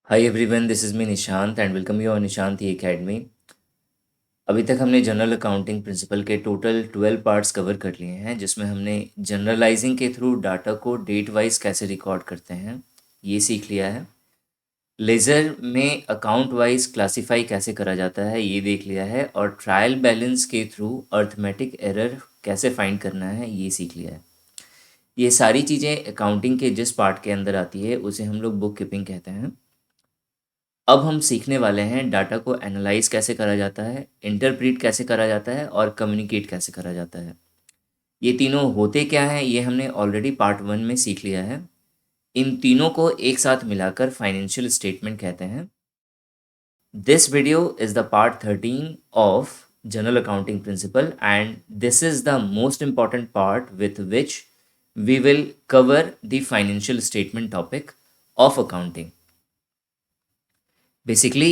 Hi everyone, this is me Nishant and welcome you on Nishant E academy. अभी तक हमने general accounting principle के total 12 parts cover कर लिए हैं, जिसमें हमने जनरलाइजिंग के थ्रू डाटा को डेट वाइज कैसे रिकॉर्ड करते हैं ये सीख लिया है। लेज़र में अकाउंट वाइज क्लासीफाई कैसे करा जाता है ये देख लिया है, और ट्रायल बैलेंस के थ्रू अर्थमेटिक एरर कैसे फाइंड करना है ये सीख लिया है। ये सारी चीज़ें अकाउंटिंग के जिस पार्ट के अंदर आती है उसे हम लोग बुक कीपिंग कहते हैं। अब हम सीखने वाले हैं डाटा को एनालाइज कैसे करा जाता है, इंटरप्रीट कैसे करा जाता है और कम्युनिकेट कैसे करा जाता है। ये तीनों होते क्या हैं ये हमने ऑलरेडी पार्ट 1 में सीख लिया है। इन तीनों को एक साथ मिलाकर फाइनेंशियल स्टेटमेंट कहते हैं। This video is the part 13 of general accounting principle and this is the most important part with which we will cover the financial statement topic of accounting. Basically,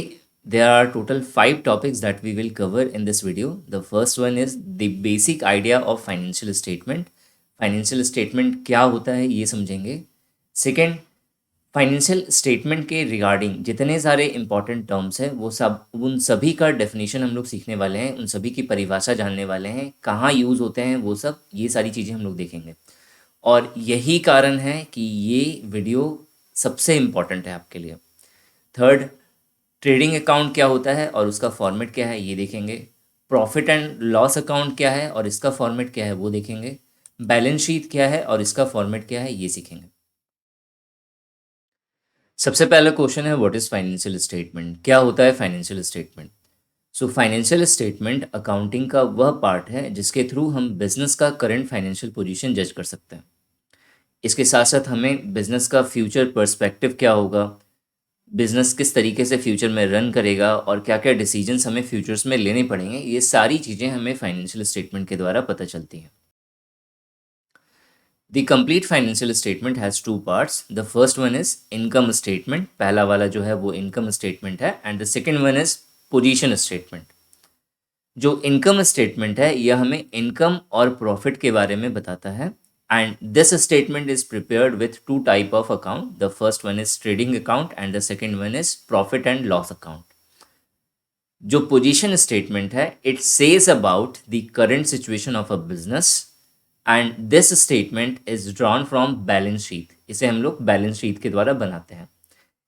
there are total 5 topics that we will cover in this video. The first one is the basic idea of financial statement. Financial statement क्या होता है ये समझेंगे। Second, financial statement के regarding जितने सारे important terms हैं वो सब उन सभी का डेफिनेशन हम लोग सीखने वाले हैं, उन सभी की परिभाषा जानने वाले हैं, कहाँ यूज़ होते हैं वो सब, ये सारी चीज़ें हम लोग देखेंगे। और यही कारण है कि ये वीडियो सबसे इम्पॉर्टेंट है आपके लिए। थर्ड, ट्रेडिंग अकाउंट क्या होता है और उसका फॉर्मेट क्या है ये देखेंगे। प्रॉफिट एंड लॉस अकाउंट क्या है और इसका फॉर्मेट क्या है वो देखेंगे। बैलेंस शीट क्या है और इसका फॉर्मेट क्या है ये सीखेंगे। सबसे पहला क्वेश्चन है, व्हाट इज़ फाइनेंशियल स्टेटमेंट? क्या होता है financial statement? So financial statement accounting का वह पार्ट है जिसके थ्रू हम बिजनेस का करंट फाइनेंशियल पोजीशन जज कर सकते हैं। इसके साथ साथ हमें बिजनेस का फ्यूचर पर्सपेक्टिव क्या होगा, बिजनेस किस तरीके से फ्यूचर में रन करेगा और क्या क्या डिसीजंस हमें फ्यूचर्स में लेने पड़ेंगे, ये सारी चीज़ें हमें फाइनेंशियल स्टेटमेंट के द्वारा पता चलती हैं। The complete financial statement has two parts. The first one is income statement, पहला वाला जो है वो इनकम स्टेटमेंट है, and the second one is position statement. जो इनकम स्टेटमेंट है यह हमें इनकम और प्रॉफिट के बारे में बताता है, and this statement is prepared with two type of account. The first one is trading account and the second one is profit and loss account. जो पोजीशन स्टेटमेंट है, it says about the current situation of a business and this statement is drawn from balance sheet. इसे हम लोग balance sheet के द्वारा बनाते हैं।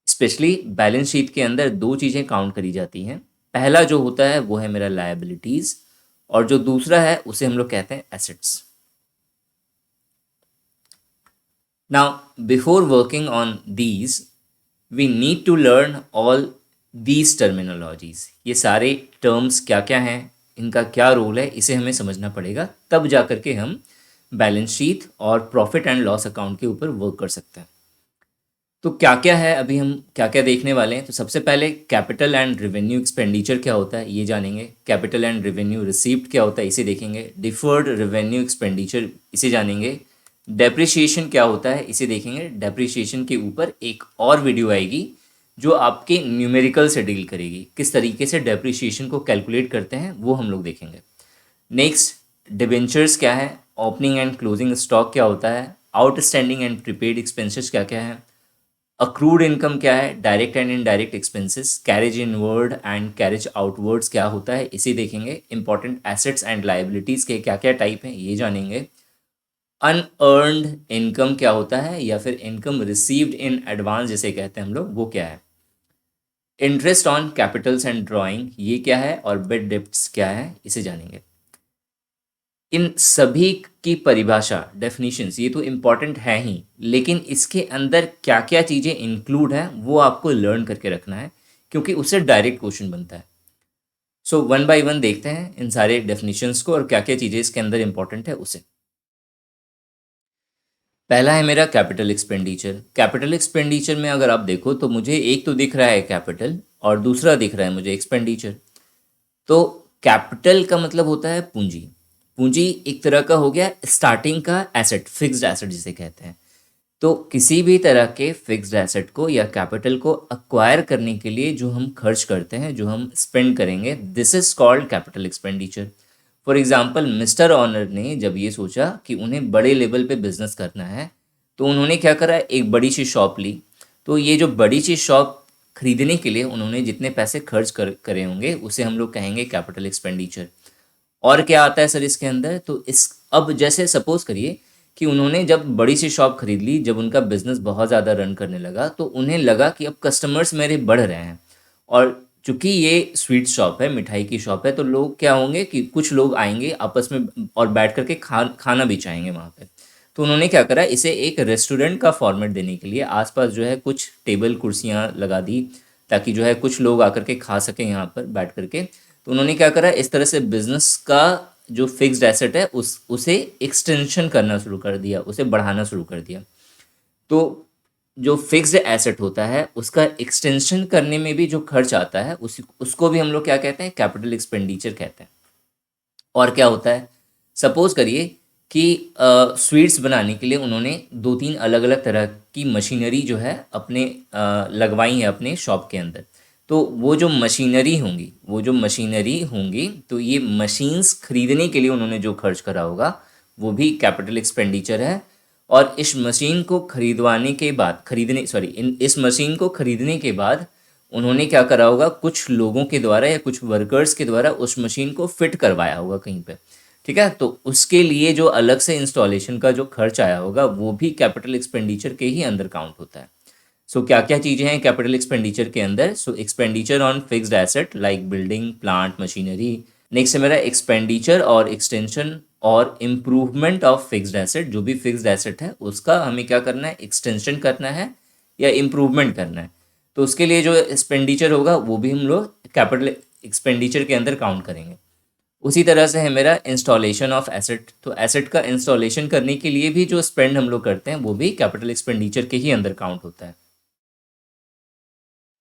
Specially balance sheet के अंदर दो चीज़ें काउंट करी जाती हैं। पहला जो होता है वो है मेरा लायबिलिटीज़, और जो दूसरा है उसे हम लोग कहते हैं assets. Now, before working on these, we need to learn all these terminologies. ये सारे टर्म्स क्या क्या हैं, इनका क्या रोल है, इसे हमें समझना पड़ेगा, तब जा कर के हम बैलेंस शीट और प्रॉफिट एंड लॉस अकाउंट के ऊपर वर्क कर सकते हैं। तो क्या क्या है, अभी हम क्या क्या देखने वाले हैं। तो सबसे पहले कैपिटल एंड रेवेन्यू एक्सपेंडिचर क्या होता है ये जानेंगे। कैपिटल एंड रेवेन्यू रिसीप्ट क्या होता है इसे देखेंगे। डिफर्ड रेवेन्यू एक्सपेंडिचर इसे जानेंगे। डेप्रिसिएशन क्या होता है इसे देखेंगे। डेप्रिसिएशन के ऊपर एक और वीडियो आएगी जो आपके न्यूमेरिकल से डील करेगी, किस तरीके से डेप्रिसिएशन को कैलकुलेट करते हैं वो हम लोग देखेंगे। नेक्स्ट, डिबेंचर्स क्या है, ओपनिंग एंड क्लोजिंग स्टॉक क्या होता है, आउटस्टैंडिंग एंड प्रीपेड एक्सपेंसेस क्या क्या है, अक्रूड इनकम क्या है, direct and indirect expenses, carriage inward and carriage outwards क्या होता है इसे देखेंगे। इंपॉर्टेंट एसेट्स एंड लाइबिलिटीज़ के क्या क्या टाइप हैं ये जानेंगे। अनअर्नड इनकम क्या होता है, या फिर इनकम रिसीव्ड इन एडवांस जिसे कहते हैं हम लोग, वो क्या है। Interest on Capitals and drawing ये क्या है, और बेड डेप्ट्स क्या है इसे जानेंगे। इन सभी की परिभाषा, डेफिनेशंस, ये तो इम्पॉर्टेंट है ही, लेकिन इसके अंदर क्या क्या चीज़ें इंक्लूड हैं वो आपको लर्न करके रखना है, क्योंकि उससे डायरेक्ट क्वेश्चन बनता है। सो वन बाय वन देखते हैं इन सारे डेफिनेशंस को और क्या क्या चीज़ें इसके अंदर इंपॉर्टेंट है उसे। पहला है मेरा कैपिटल एक्सपेंडिचर। कैपिटल एक्सपेंडिचर में अगर आप देखो तो मुझे एक तो दिख रहा है कैपिटल और दूसरा दिख रहा है मुझे एक्सपेंडिचर। तो कैपिटल का मतलब होता है पूंजी। पूंजी एक तरह का हो गया स्टार्टिंग का एसेट, फिक्स्ड एसेट जिसे कहते हैं। तो किसी भी तरह के फिक्स्ड एसेट को या कैपिटल को अक्वायर करने के लिए जो हम खर्च करते हैं, जो हम स्पेंड करेंगे, this is called capital expenditure. For example, mister owner ने जब ये सोचा कि उन्हें बड़े लेवल पे बिजनेस करना है तो उन्होंने क्या करा, एक बड़ी सी शॉप ली। तो ये जो बड़ी सी शॉप खरीदने के लिए उन्होंने जितने पैसे खर्च करे होंगे उसे हम लोग कहेंगे कैपिटल एक्सपेंडिचर। और क्या आता है सर इसके अंदर, तो इस अब जैसे सपोज करिए कि उन्होंने जब बड़ी सी शॉप खरीद ली, जब उनका बिजनेस बहुत ज़्यादा रन करने लगा तो उन्हें लगा कि अब कस्टमर्स मेरे बढ़ रहे हैं, और चूंकि ये स्वीट शॉप है, मिठाई की शॉप है, तो लोग क्या होंगे कि कुछ लोग आएंगे आपस में और बैठ करके खाना भी चाहेंगे वहाँ पे। तो उन्होंने क्या करा, इसे एक रेस्टोरेंट का फॉर्मेट देने के लिए आसपास जो है कुछ टेबल कुर्सियाँ लगा दी, ताकि जो है कुछ लोग आकर के खा सकें यहाँ पर बैठ करके। तो उन्होंने क्या करा, इस तरह से बिजनेस का जो फिक्स्ड एसेट है उसे एक्सटेंशन करना शुरू कर दिया, उसे बढ़ाना शुरू कर दिया। तो जो फिक्स्ड एसेट होता है उसका एक्सटेंशन करने में भी जो खर्च आता है उसको भी हम लोग क्या कहते हैं, कैपिटल एक्सपेंडिचर कहते हैं। और क्या होता है, सपोज करिए कि स्वीट्स बनाने के लिए उन्होंने दो तीन अलग अलग तरह की मशीनरी जो है अपने लगवाई है अपने शॉप के अंदर। तो वो जो मशीनरी होंगी तो ये मशीन्स खरीदने के लिए उन्होंने जो खर्च करा होगा वो भी कैपिटल एक्सपेंडिचर है। और इस मशीन को खरीदवाने के बाद इस मशीन को खरीदने के बाद उन्होंने क्या करा होगा, कुछ लोगों के द्वारा या कुछ वर्कर्स के द्वारा उस मशीन को फिट करवाया होगा कहीं पे। ठीक है, तो उसके लिए जो अलग से इंस्टॉलेशन का जो खर्च आया होगा वो भी कैपिटल एक्सपेंडिचर के ही अंदर काउंट होता है। सो क्या क्या चीज़ें हैं कैपिटल एक्सपेंडिचर के अंदर, सो expenditure on fixed asset like building plant machinery. Next है मेरा एक्सपेंडिचर और एक्सटेंशन और इम्प्रूवमेंट ऑफ फिक्स्ड एसेट। जो भी फिक्स्ड एसेट है उसका हमें क्या करना है, एक्सटेंशन करना है या इम्प्रूवमेंट करना है। तो उसके लिए जो एक्सपेंडिचर होगा वो भी हम लोग कैपिटल एक्सपेंडिचर के अंदर काउंट करेंगे। उसी तरह से है मेरा इंस्टॉलेशन ऑफ एसेट। तो एसेट का इंस्टॉलेशन करने के लिए भी जो स्पेंड हम लोग करते हैं वो भी कैपिटल एक्सपेंडिचर के ही अंदर काउंट होता है।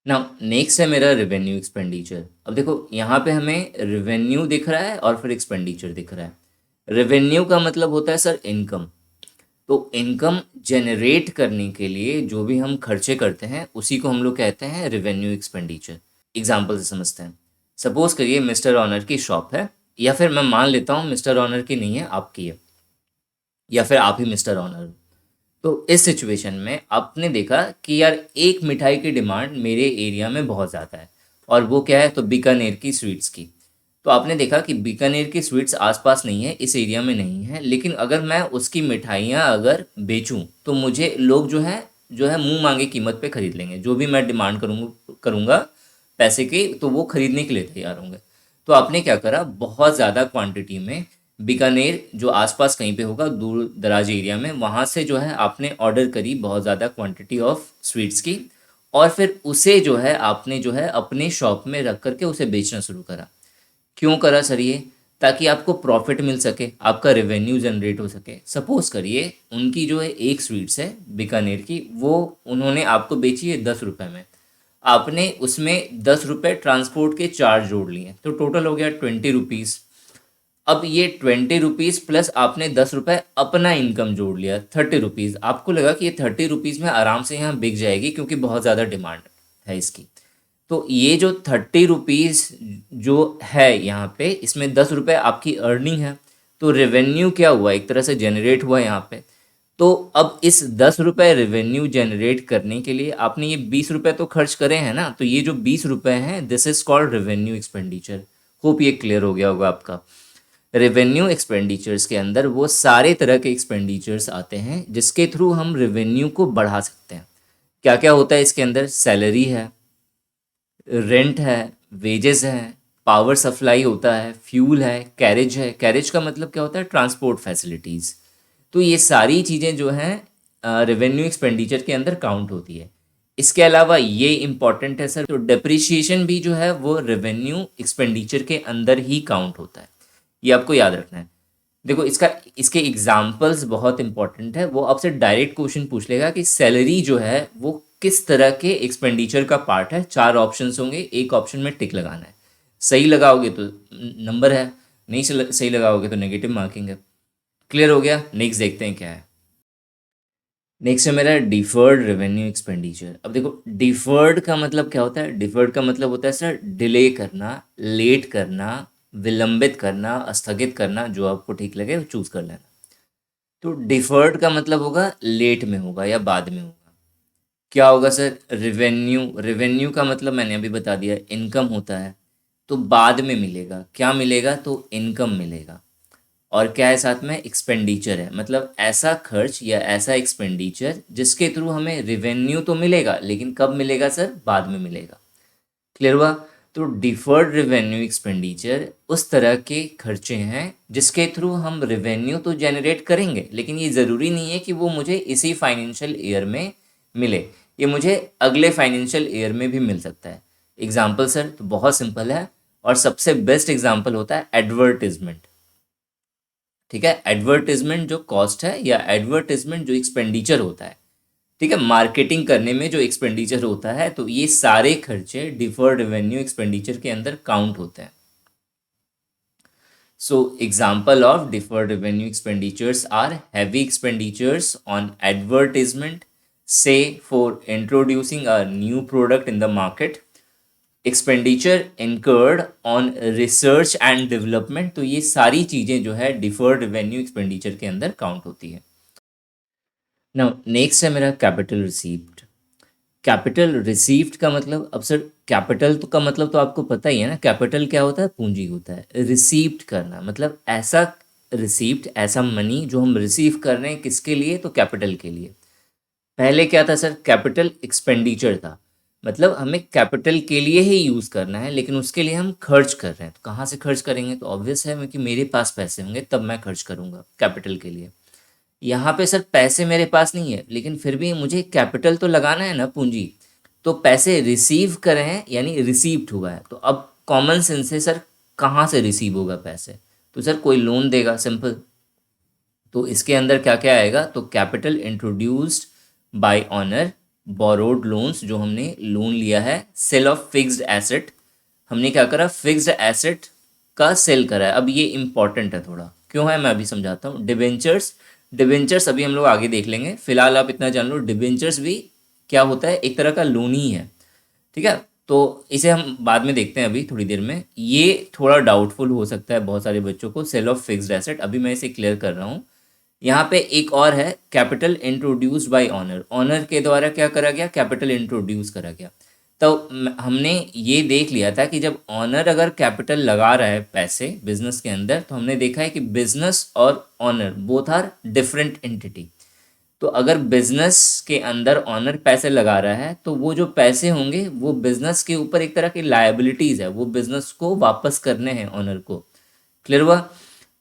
नाउ नेक्स्ट है मेरा रेवेन्यू एक्सपेंडिचर। अब देखो यहाँ पे हमें रेवेन्यू दिख रहा है और फिर एक्सपेंडिचर दिख रहा है। रेवेन्यू का मतलब होता है सर इनकम। तो इनकम जनरेट करने के लिए जो भी हम खर्चे करते हैं उसी को हम लोग कहते हैं रेवेन्यू एक्सपेंडिचर। एग्जाम्पल से समझते हैं। सपोज करिए मिस्टर ऑनर की शॉप है, या फिर मैं मान लेता हूँ मिस्टर ऑनर की नहीं है, आपकी है, या फिर आप ही मिस्टर ऑनर हो। तो इस सिचुएशन में आपने देखा कि यार एक मिठाई की डिमांड मेरे एरिया में बहुत ज़्यादा है, और वो क्या है, तो बीकानेर की स्वीट्स की। तो आपने देखा कि बीकानेर की स्वीट्स आसपास नहीं है, इस एरिया में नहीं है, लेकिन अगर मैं उसकी मिठाइयाँ अगर बेचूं तो मुझे लोग जो है मुंह मांगे कीमत पे खरीद लेंगे। जो भी मैं डिमांड करूँगा पैसे की, तो वो खरीदने के लिए तैयार होंगे। तो आपने क्या करा, बहुत ज़्यादा क्वांटिटी में बीकानेर जो आसपास कहीं पे होगा दूर दराज एरिया में, वहाँ से जो है आपने ऑर्डर करी बहुत ज़्यादा क्वांटिटी ऑफ स्वीट्स की, और फिर उसे जो है आपने जो है अपने शॉप में रख करके उसे बेचना शुरू करा। क्यों करा सर ये, ताकि आपको प्रॉफिट मिल सके, आपका रेवेन्यू जनरेट हो सके। सपोज करिए उनकी जो है एक स्वीट्स है बीकानेर की, वो उन्होंने आपको बेची है 10 रुपये में। आपने उसमें 10 रुपये ट्रांसपोर्ट के चार्ज जोड़ लिए, तो टोटल हो गया 20 रुपीज़। अब ये 20 रुपीज़ प्लस आपने 10 रुपये अपना इनकम जोड़ लिया 30 रुपीज़। आपको लगा कि ये 30 रुपीज़ में आराम से यहाँ बिक जाएगी क्योंकि बहुत ज़्यादा डिमांड है इसकी। तो ये जो 30 रुपीज़ जो है यहाँ पे, इसमें 10 रुपये आपकी अर्निंग है। तो रेवेन्यू क्या हुआ, एक तरह से जनरेट हुआ यहाँ पे। तो अब इस 10 रुपये रेवेन्यू जनरेट करने के लिए आपने ये 20 रुपये तो खर्च करे हैं ना, तो ये जो 20 रुपये हैं this is called revenue expenditure. Hope ये क्लियर हो गया होगा आपका। रेवेन्यू एक्सपेंडिचर्स के अंदर वो सारे तरह के एक्सपेंडिचर्स आते हैं जिसके थ्रू हम रेवेन्यू को बढ़ा सकते हैं। क्या क्या होता है इसके अंदर, सैलरी है, रेंट है, वेजेस है, पावर सप्लाई होता है, फ्यूल है, कैरेज का मतलब क्या होता है, ट्रांसपोर्ट फैसिलिटीज़। तो ये सारी चीज़ें जो हैं रेवेन्यू एक्सपेंडिचर के अंदर काउंट होती है। इसके अलावा ये इम्पॉर्टेंट है सर, तो डेप्रिसिएशन भी जो है वो रेवेन्यू एक्सपेंडिचर के अंदर ही काउंट होता है, ये आपको याद रखना है। देखो इसके एग्जाम्पल्स बहुत इंपॉर्टेंट है। वो आपसे डायरेक्ट क्वेश्चन पूछ लेगा कि सैलरी जो है वो किस तरह के एक्सपेंडिचर का पार्ट है। 4 ऑप्शंस होंगे, एक ऑप्शन में टिक लगाना है। सही लगाओगे तो नंबर है, नहीं सही लगाओगे तो नेगेटिव मार्किंग है। क्लियर हो गया। नेक्स्ट देखते हैं क्या है। नेक्स्ट है मेरा डिफर्ड रेवेन्यू एक्सपेंडिचर। अब देखो डिफर्ड का मतलब क्या होता है, डिफर्ड का मतलब होता है सर डिले करना, लेट करना, विलंबित करना, स्थगित करना, जो आपको ठीक लगे वो चूज कर लेना। तो डिफर्ड का मतलब होगा लेट में होगा या बाद में होगा। क्या होगा सर? रिवेन्यू। रिवेन्यू का मतलब मैंने अभी बता दिया, इनकम होता है। तो बाद में मिलेगा, क्या मिलेगा? तो इनकम मिलेगा। और क्या है साथ में? एक्सपेंडिचर है, मतलब ऐसा खर्च या ऐसा एक्सपेंडिचर जिसके थ्रू हमें रिवेन्यू तो मिलेगा, लेकिन कब मिलेगा सर? बाद में मिलेगा। क्लियर हुआ? तो डिफर्ड रेवेन्यू एक्सपेंडिचर उस तरह के खर्चे हैं जिसके थ्रू हम रेवेन्यू तो जनरेट करेंगे, लेकिन ये ज़रूरी नहीं है कि वो मुझे इसी फाइनेंशियल ईयर में मिले, ये मुझे अगले फाइनेंशियल ईयर में भी मिल सकता है। एग्जाम्पल सर, तो बहुत सिंपल है, और सबसे बेस्ट एग्जाम्पल होता है एडवर्टिजमेंट। ठीक है, एडवर्टिजमेंट जो कॉस्ट है या एडवर्टिजमेंट जो एक्सपेंडिचर होता है, ठीक है, मार्केटिंग करने में जो एक्सपेंडिचर होता है, तो ये सारे खर्चे डिफर्ड रेवेन्यू एक्सपेंडिचर के अंदर काउंट होते हैं। So example of deferred revenue expenditures are heavy expenditures on advertisement, say for introducing a new product in the market, expenditure incurred on research and development. तो ये सारी चीज़ें जो है डिफर्ड रेवेन्यू एक्सपेंडिचर के अंदर काउंट होती है। नाउ नेक्स्ट है मेरा कैपिटल रिसीव्ड। कैपिटल रिसीव्ड का मतलब, अब सर कैपिटल तो का मतलब तो आपको पता ही है ना, कैपिटल क्या होता है? पूंजी होता है। रिसीव्ड करना मतलब ऐसा रिसीव्ड, ऐसा मनी जो हम रिसीव कर रहे हैं, किसके लिए? तो कैपिटल के लिए। पहले क्या था सर? कैपिटल एक्सपेंडिचर था, मतलब हमें कैपिटल के लिए ही यूज़ करना है, लेकिन उसके लिए हम खर्च कर रहे हैं। तो कहाँ से खर्च करेंगे? तो ऑब्वियस है कि मेरे पास पैसे होंगे तब मैं खर्च करूँगा कैपिटल के लिए। यहाँ पे सर पैसे मेरे पास नहीं है, लेकिन फिर भी मुझे कैपिटल तो लगाना है ना, पूंजी। तो पैसे रिसीव करे हैं, यानी रिसीव्ड हुआ है। तो अब कॉमन सेंस से सर, कहाँ से रिसीव होगा पैसे? तो सर कोई लोन देगा, सिंपल। तो इसके अंदर क्या क्या आएगा? तो capital introduced by honour, borrowed loans, जो हमने लोन लिया है, सेल ऑफ फिक्स्ड एसेट, हमने क्या करा? फिक्स्ड एसेट का सेल करा है। अब ये इंपॉर्टेंट है थोड़ा, क्यों है मैं अभी समझाता हूँ। डिबेंचर्स, डिबेंचर्स अभी हम लोग आगे देख लेंगे, फिलहाल आप इतना जान लो, डिबेंचर्स भी क्या होता है? एक तरह का लोन ही है। ठीक है, तो इसे हम बाद में देखते हैं, अभी थोड़ी देर में। ये थोड़ा डाउटफुल हो सकता है बहुत सारे बच्चों को, सेल ऑफ फिक्स्ड एसेट, अभी मैं इसे क्लियर कर रहा हूँ। यहाँ पे एक और है, capital introduced by owner. Owner के द्वारा क्या करा गया? कैपिटल इंट्रोड्यूस करा गया। तो हमने ये देख लिया था कि जब ऑनर अगर कैपिटल लगा रहा है पैसे बिजनेस के अंदर, तो हमने देखा है कि बिजनेस और owner both are different entity. तो अगर बिजनेस के अंदर ऑनर पैसे लगा रहा है, तो वो जो पैसे होंगे वो बिजनेस के ऊपर एक तरह की लायबिलिटीज है, वो बिजनेस को वापस करने हैं ऑनर को। क्लियर हुआ?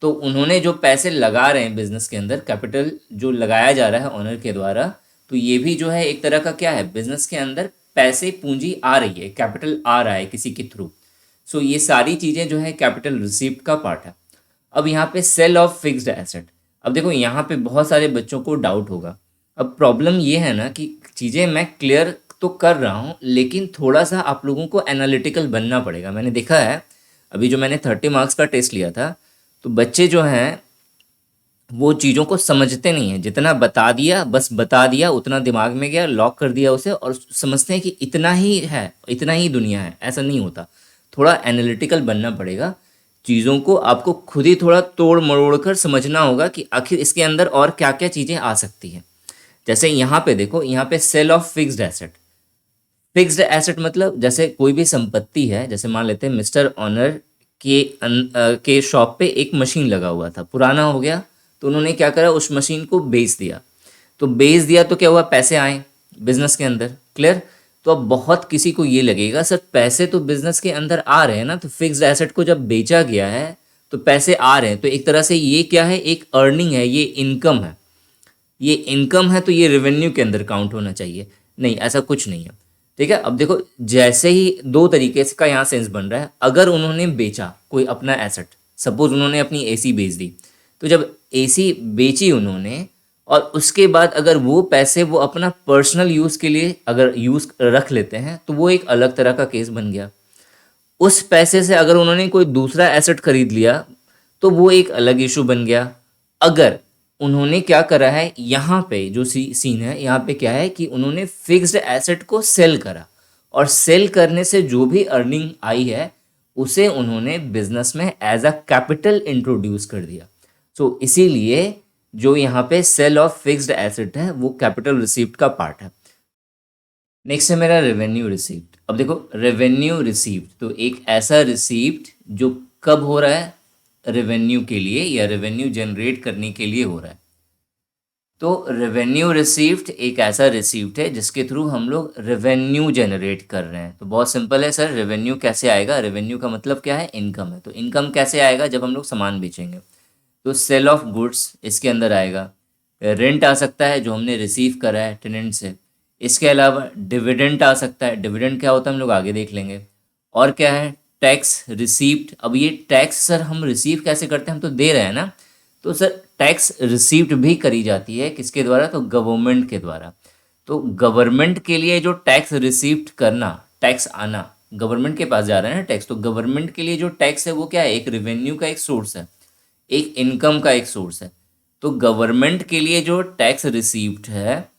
तो उन्होंने जो पैसे लगा रहे हैं बिजनेस के अंदर, कैपिटल जो लगाया जा रहा है ऑनर के द्वारा, तो ये भी जो है एक तरह का क्या है? बिजनेस के अंदर पैसे, पूंजी आ रही है, कैपिटल आ रहा है किसी के थ्रू। सो ये सारी चीज़ें जो है कैपिटल रिसीप्ट का पार्ट है। अब यहाँ पे सेल ऑफ फिक्स्ड एसेट, अब देखो यहाँ पे बहुत सारे बच्चों को डाउट होगा। अब प्रॉब्लम ये है ना कि चीज़ें मैं क्लियर तो कर रहा हूँ, लेकिन थोड़ा सा आप लोगों को एनालिटिकल बनना पड़ेगा। मैंने देखा है, अभी जो मैंने 30 मार्क्स का टेस्ट लिया था, तो बच्चे जो हैं वो चीज़ों को समझते नहीं हैं। जितना बता दिया, बस बता दिया, उतना दिमाग में गया, लॉक कर दिया उसे, और समझते हैं कि इतना ही है, इतना ही दुनिया है। ऐसा नहीं होता, थोड़ा एनालिटिकल बनना पड़ेगा। चीज़ों को आपको खुद ही थोड़ा तोड़ मरोड़ कर समझना होगा कि आखिर इसके अंदर और क्या क्या चीज़ें आ सकती हैं। जैसे यहाँ पे देखो, यहाँ पे sale of fixed asset. Fixed asset मतलब जैसे कोई भी संपत्ति है, जैसे मान लेते हैं मिस्टर ऑनर के शॉप पे एक मशीन लगा हुआ था, पुराना हो गया, तो उन्होंने क्या करा? उस मशीन को बेच दिया। तो बेच दिया तो क्या हुआ? पैसे आए बिजनेस के अंदर। क्लियर? तो अब बहुत किसी को ये लगेगा, सर पैसे तो बिजनेस के अंदर आ रहे हैं ना, तो फिक्स्ड एसेट को जब बेचा गया है तो पैसे आ रहे हैं, तो एक तरह से ये क्या है? एक अर्निंग है, ये इनकम है। ये इनकम है, तो ये रेवेन्यू के अंदर काउंट होना चाहिए। नहीं, ऐसा कुछ नहीं है। ठीक है, अब देखो, जैसे ही दो तरीके से का यहाँ सेंस बन रहा है। अगर उन्होंने बेचा कोई अपना एसेट, सपोज उन्होंने अपनी एसी बेच दी, तो जब एसी बेची उन्होंने, और उसके बाद अगर वो पैसे वो अपना पर्सनल यूज़ के लिए अगर यूज़ रख लेते हैं, तो वो एक अलग तरह का केस बन गया। उस पैसे से अगर उन्होंने कोई दूसरा एसेट खरीद लिया, तो वो एक अलग इशू बन गया। अगर उन्होंने क्या करा है, यहाँ पे जो सीन है, यहाँ पे क्या है कि उन्होंने फिक्स्ड एसेट को सेल करा, और सेल करने से जो भी अर्निंग आई है, उसे उन्होंने बिजनेस में एज अ कैपिटल इंट्रोड्यूस कर दिया। सो इसीलिए जो यहाँ पे सेल ऑफ फिक्स्ड एसेट है, वो कैपिटल रिसीप्ट का पार्ट है। नेक्स्ट है मेरा रेवेन्यू रिसीव्ड। अब देखो रेवेन्यू रिसीव्ड तो एक ऐसा रिसीव्ड जो कब हो रहा है, रेवेन्यू के लिए या रेवेन्यू जनरेट करने के लिए हो रहा है। तो रेवेन्यू रिसीव्ड एक ऐसा रिसीव्ड है जिसके थ्रू हम लोग रेवेन्यू जनरेट कर रहे हैं। तो बहुत सिंपल है सर, रेवेन्यू कैसे आएगा? रेवेन्यू का मतलब क्या है? इनकम है। तो इनकम कैसे आएगा? जब हम लोग सामान बेचेंगे तो सेल ऑफ गुड्स इसके अंदर आएगा। रेंट आ सकता है जो हमने रिसीव करा है टेनेंट से। इसके अलावा डिविडेंड आ सकता है। डिविडेंड क्या होता है हम लोग आगे देख लेंगे। और क्या है? Tax received. अब ये टैक्स सर हम रिसीव कैसे करते हैं? हम तो दे रहे हैं ना। तो सर टैक्स रिसीव्ड भी करी जाती है किसके द्वारा? तो गवर्नमेंट के द्वारा। तो गवर्नमेंट के लिए जो टैक्स रिसीव्ड करना, टैक्स आना, गवर्नमेंट के पास जा रहा है ना टैक्स, तो गवर्नमेंट के लिए जो टैक्स है वो क्या है? एक रेवेन्यू का एक सोर्स है, एक इनकम का एक सोर्स है। तो गवर्नमेंट के लिए जो टैक्स रिसीव्ड है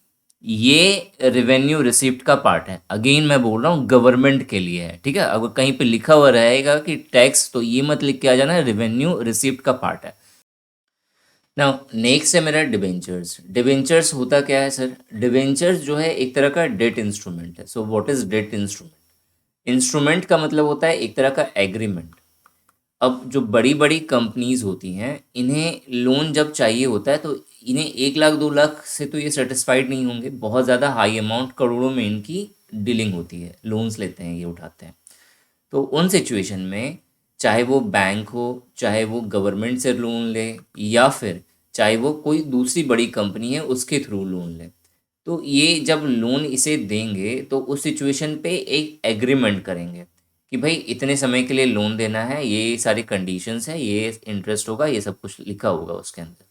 ये रेवेन्यू रिसिप्ट का पार्ट है। अगेन मैं बोल रहा हूँ गवर्नमेंट के लिए है, ठीक है। अगर कहीं पे लिखा हुआ रहेगा कि टैक्स, तो ये मत लिख के आ जाना रेवेन्यू रिसिप्ट का पार्ट है। नाउ नेक्स्ट है मेरा डिबेंचर्स। डिबेंचर्स होता क्या है सर? डिबेंचर्स जो है एक तरह का डेट इंस्ट्रूमेंट है। So what is debt instrument? Instrument का मतलब होता है एक तरह का एग्रीमेंट। अब जो बड़ी बड़ी कंपनीज होती हैं इन्हें लोन जब चाहिए होता है तो इन्हें 1 लाख 2 लाख से तो ये सेटिस्फाइड नहीं होंगे। बहुत ज़्यादा हाई अमाउंट, करोड़ों में इनकी डीलिंग होती है, लोन्स लेते हैं, ये उठाते हैं। तो उन सिचुएशन में चाहे वो बैंक हो, चाहे वो गवर्नमेंट से लोन ले, या फिर चाहे वो कोई दूसरी बड़ी कंपनी है उसके थ्रू लोन ले, तो ये जब लोन इसे देंगे तो उस सिचुएशन पे एक एग्रीमेंट करेंगे कि भाई इतने समय के लिए लोन देना है, ये सारी कंडीशंस है, ये इंटरेस्ट होगा, ये सब कुछ लिखा होगा उसके अंदर।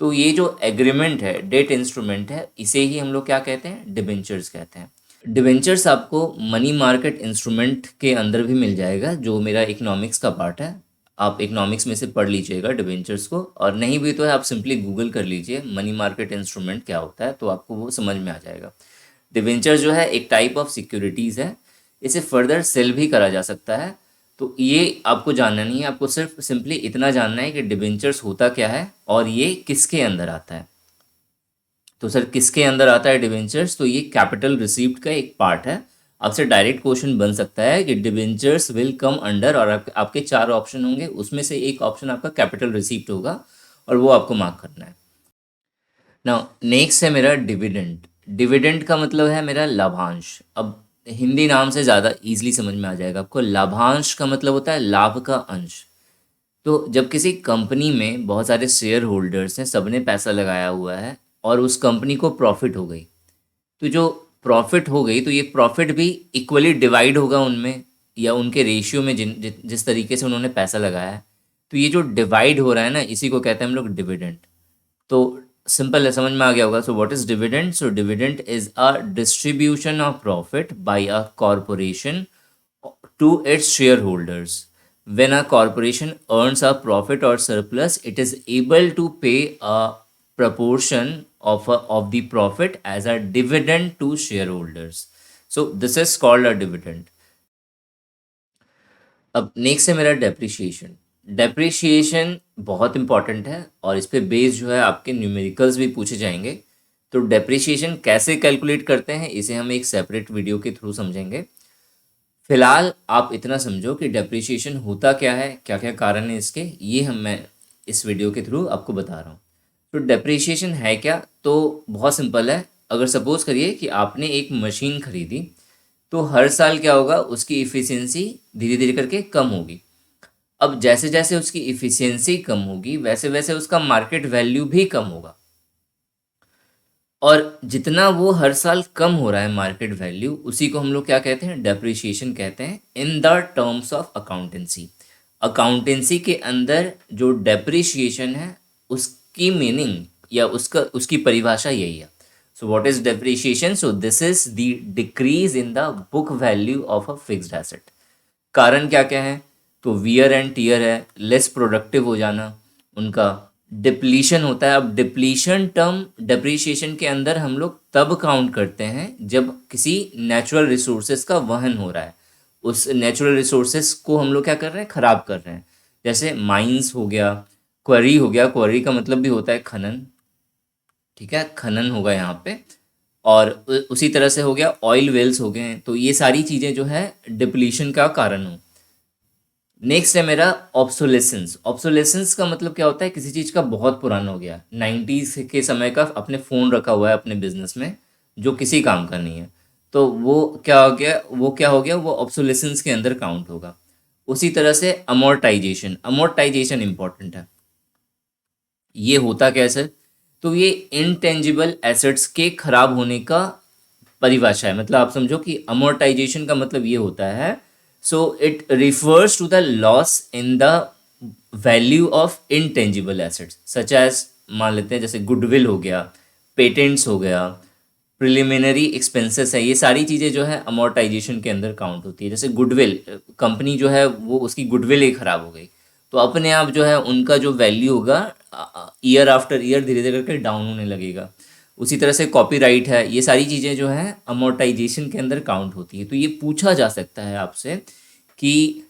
तो ये जो एग्रीमेंट है, डेट इंस्ट्रूमेंट है, इसे ही हम लोग क्या कहते हैं? डिबेंचर्स कहते हैं। डिबेंचर्स आपको मनी मार्केट इंस्ट्रूमेंट के अंदर भी मिल जाएगा, जो मेरा इकोनॉमिक्स का पार्ट है। आप इकोनॉमिक्स में से पढ़ लीजिएगा डिबेंचर्स को, और नहीं भी तो है आप सिंपली गूगल कर लीजिए मनी मार्केट इंस्ट्रूमेंट क्या होता है, तो आपको वो समझ में आ जाएगा। डिबेंचर जो है एक टाइप ऑफ सिक्योरिटीज़ है, इसे फर्दर सेल भी करा जा सकता है। तो ये आपको जानना नहीं है, आपको सिर्फ सिंपली इतना जानना है कि डिबेंचर्स होता क्या है और ये किसके अंदर आता है। तो सर किसके अंदर आता है डिबेंचर्स? तो ये कैपिटल रिसीप्ट का एक पार्ट है। आपसे डायरेक्ट क्वेश्चन बन सकता है कि डिबेंचर्स विल कम अंडर, और आपके 4 ऑप्शन होंगे, उसमें से एक ऑप्शन आपका कैपिटल रिसीप्ट होगा और वो आपको मार्क करना है। नाउ नेक्स्ट है मेरा डिविडेंड। डिविडेंड का मतलब है मेरा लाभांश। अब हिंदी नाम से ज़्यादा इजीली समझ में आ जाएगा आपको। लाभांश का मतलब होता है लाभ का अंश। तो जब किसी कंपनी में बहुत सारे शेयर होल्डर्स हैं, सबने पैसा लगाया हुआ है और उस कंपनी को प्रॉफिट हो गई, तो जो प्रॉफिट हो गई तो ये प्रॉफिट भी इक्वली डिवाइड होगा उनमें, या उनके रेशियो में जिस तरीके से उन्होंने पैसा लगाया है। तो ये जो डिवाइड हो रहा है ना, इसी को कहते हैं हम लोग डिविडेंड। तो सिंपल है, समझ में आ गया होगा। So what is dividend? So dividend is a distribution of profit by a corporation to its shareholders. When a corporation earns a profit or surplus, it is able to pay a proportion of the profit as a dividend to shareholders. So this is called a dividend. अब next है मेरा depreciation. Depreciation बहुत important है और इस पे base जो है आपके न्यूमेरिकल्स भी पूछे जाएंगे। तो डेप्रिशिएशन कैसे कैलकुलेट करते हैं इसे हम एक सेपरेट वीडियो के थ्रू समझेंगे। फिलहाल आप इतना समझो कि डेप्रिसिएशन होता क्या है, क्या क्या कारण है इसके, ये मैं इस वीडियो के थ्रू आपको बता रहा हूँ। तो डेप्रिसिएशन है क्या? तो बहुत सिंपल है। अगर सपोज करिए कि आपने एक मशीन खरीदी, तो हर साल क्या होगा? उसकी इफ़िशियंसी धीरे धीरे करके कम होगी। अब जैसे जैसे उसकी इफ़िशियंसी कम होगी वैसे वैसे उसका मार्केट वैल्यू भी कम होगा। और जितना वो हर साल कम हो रहा है मार्केट वैल्यू, उसी को हम लोग क्या कहते हैं? डेप्रिसिएशन कहते हैं in the terms of accountancy. Accountancy के अंदर जो डेप्रिसिएशन है उसकी मीनिंग या उसकी परिभाषा यही है। So what is depreciation? So this is the decrease in the book value of a fixed asset. कारण क्या क्या है? तो वियर एंड टीयर है, लेस प्रोडक्टिव हो जाना उनका, डिप्लीशन होता है। अब डिप्लीशन टर्म डेप्रिसिएशन के अंदर हम लोग तब काउंट करते हैं जब किसी नेचुरल रिसोर्सेज का वहन हो रहा है, उस नेचुरल रिसोर्सेज को हम लोग क्या कर रहे हैं? खराब कर रहे हैं। जैसे माइंस हो गया, क्वारी हो गया, क्वारी का मतलब भी होता है खनन, ठीक है, खनन होगा यहाँ पे। और उसी तरह से हो गया ऑयल वेल्स हो गए हैं, तो ये सारी चीज़ें जो है डिप्लीशन का कारण हो। नेक्स्ट है मेरा ऑब्सोलेसेंस। ऑब्सोलेसेंस का मतलब क्या होता है, किसी चीज़ का बहुत पुराना हो गया, 90s के समय का अपने फ़ोन रखा हुआ है अपने बिजनेस में जो किसी काम का नहीं है, तो वो क्या हो गया, वो ऑब्सोलेसेंस के अंदर काउंट होगा। उसी तरह से अमोर्टाइजेशन, अमोर्टाइजेशन इंपॉर्टेंट है। ये होता कैसे, तो ये इनटेंजिबल एसेट्स के खराब होने का परिभाषा है। मतलब आप समझो कि अमोर्टाइजेशन का मतलब ये होता है, so it refers to the loss in the value of intangible assets such as, मान लेते हैं जैसे गुडविल हो गया, पेटेंट्स हो गया, प्रिलिमिनरी एक्सपेंसेस है, ये सारी चीज़ें जो है अमोर्टाइजेशन के अंदर काउंट होती है। जैसे गुडविल, कंपनी जो है वो उसकी गुडविल ही खराब हो गई, तो अपने आप जो है उनका जो वैल्यू होगा ईयर आफ्टर ईयर धीरे धीरे करके डाउन होने लगेगा। उसी तरह से कॉपीराइट है, ये सारी चीज़ें जो हैं अमोर्टाइजेशन के अंदर काउंट होती है। तो ये पूछा जा सकता है आपसे कि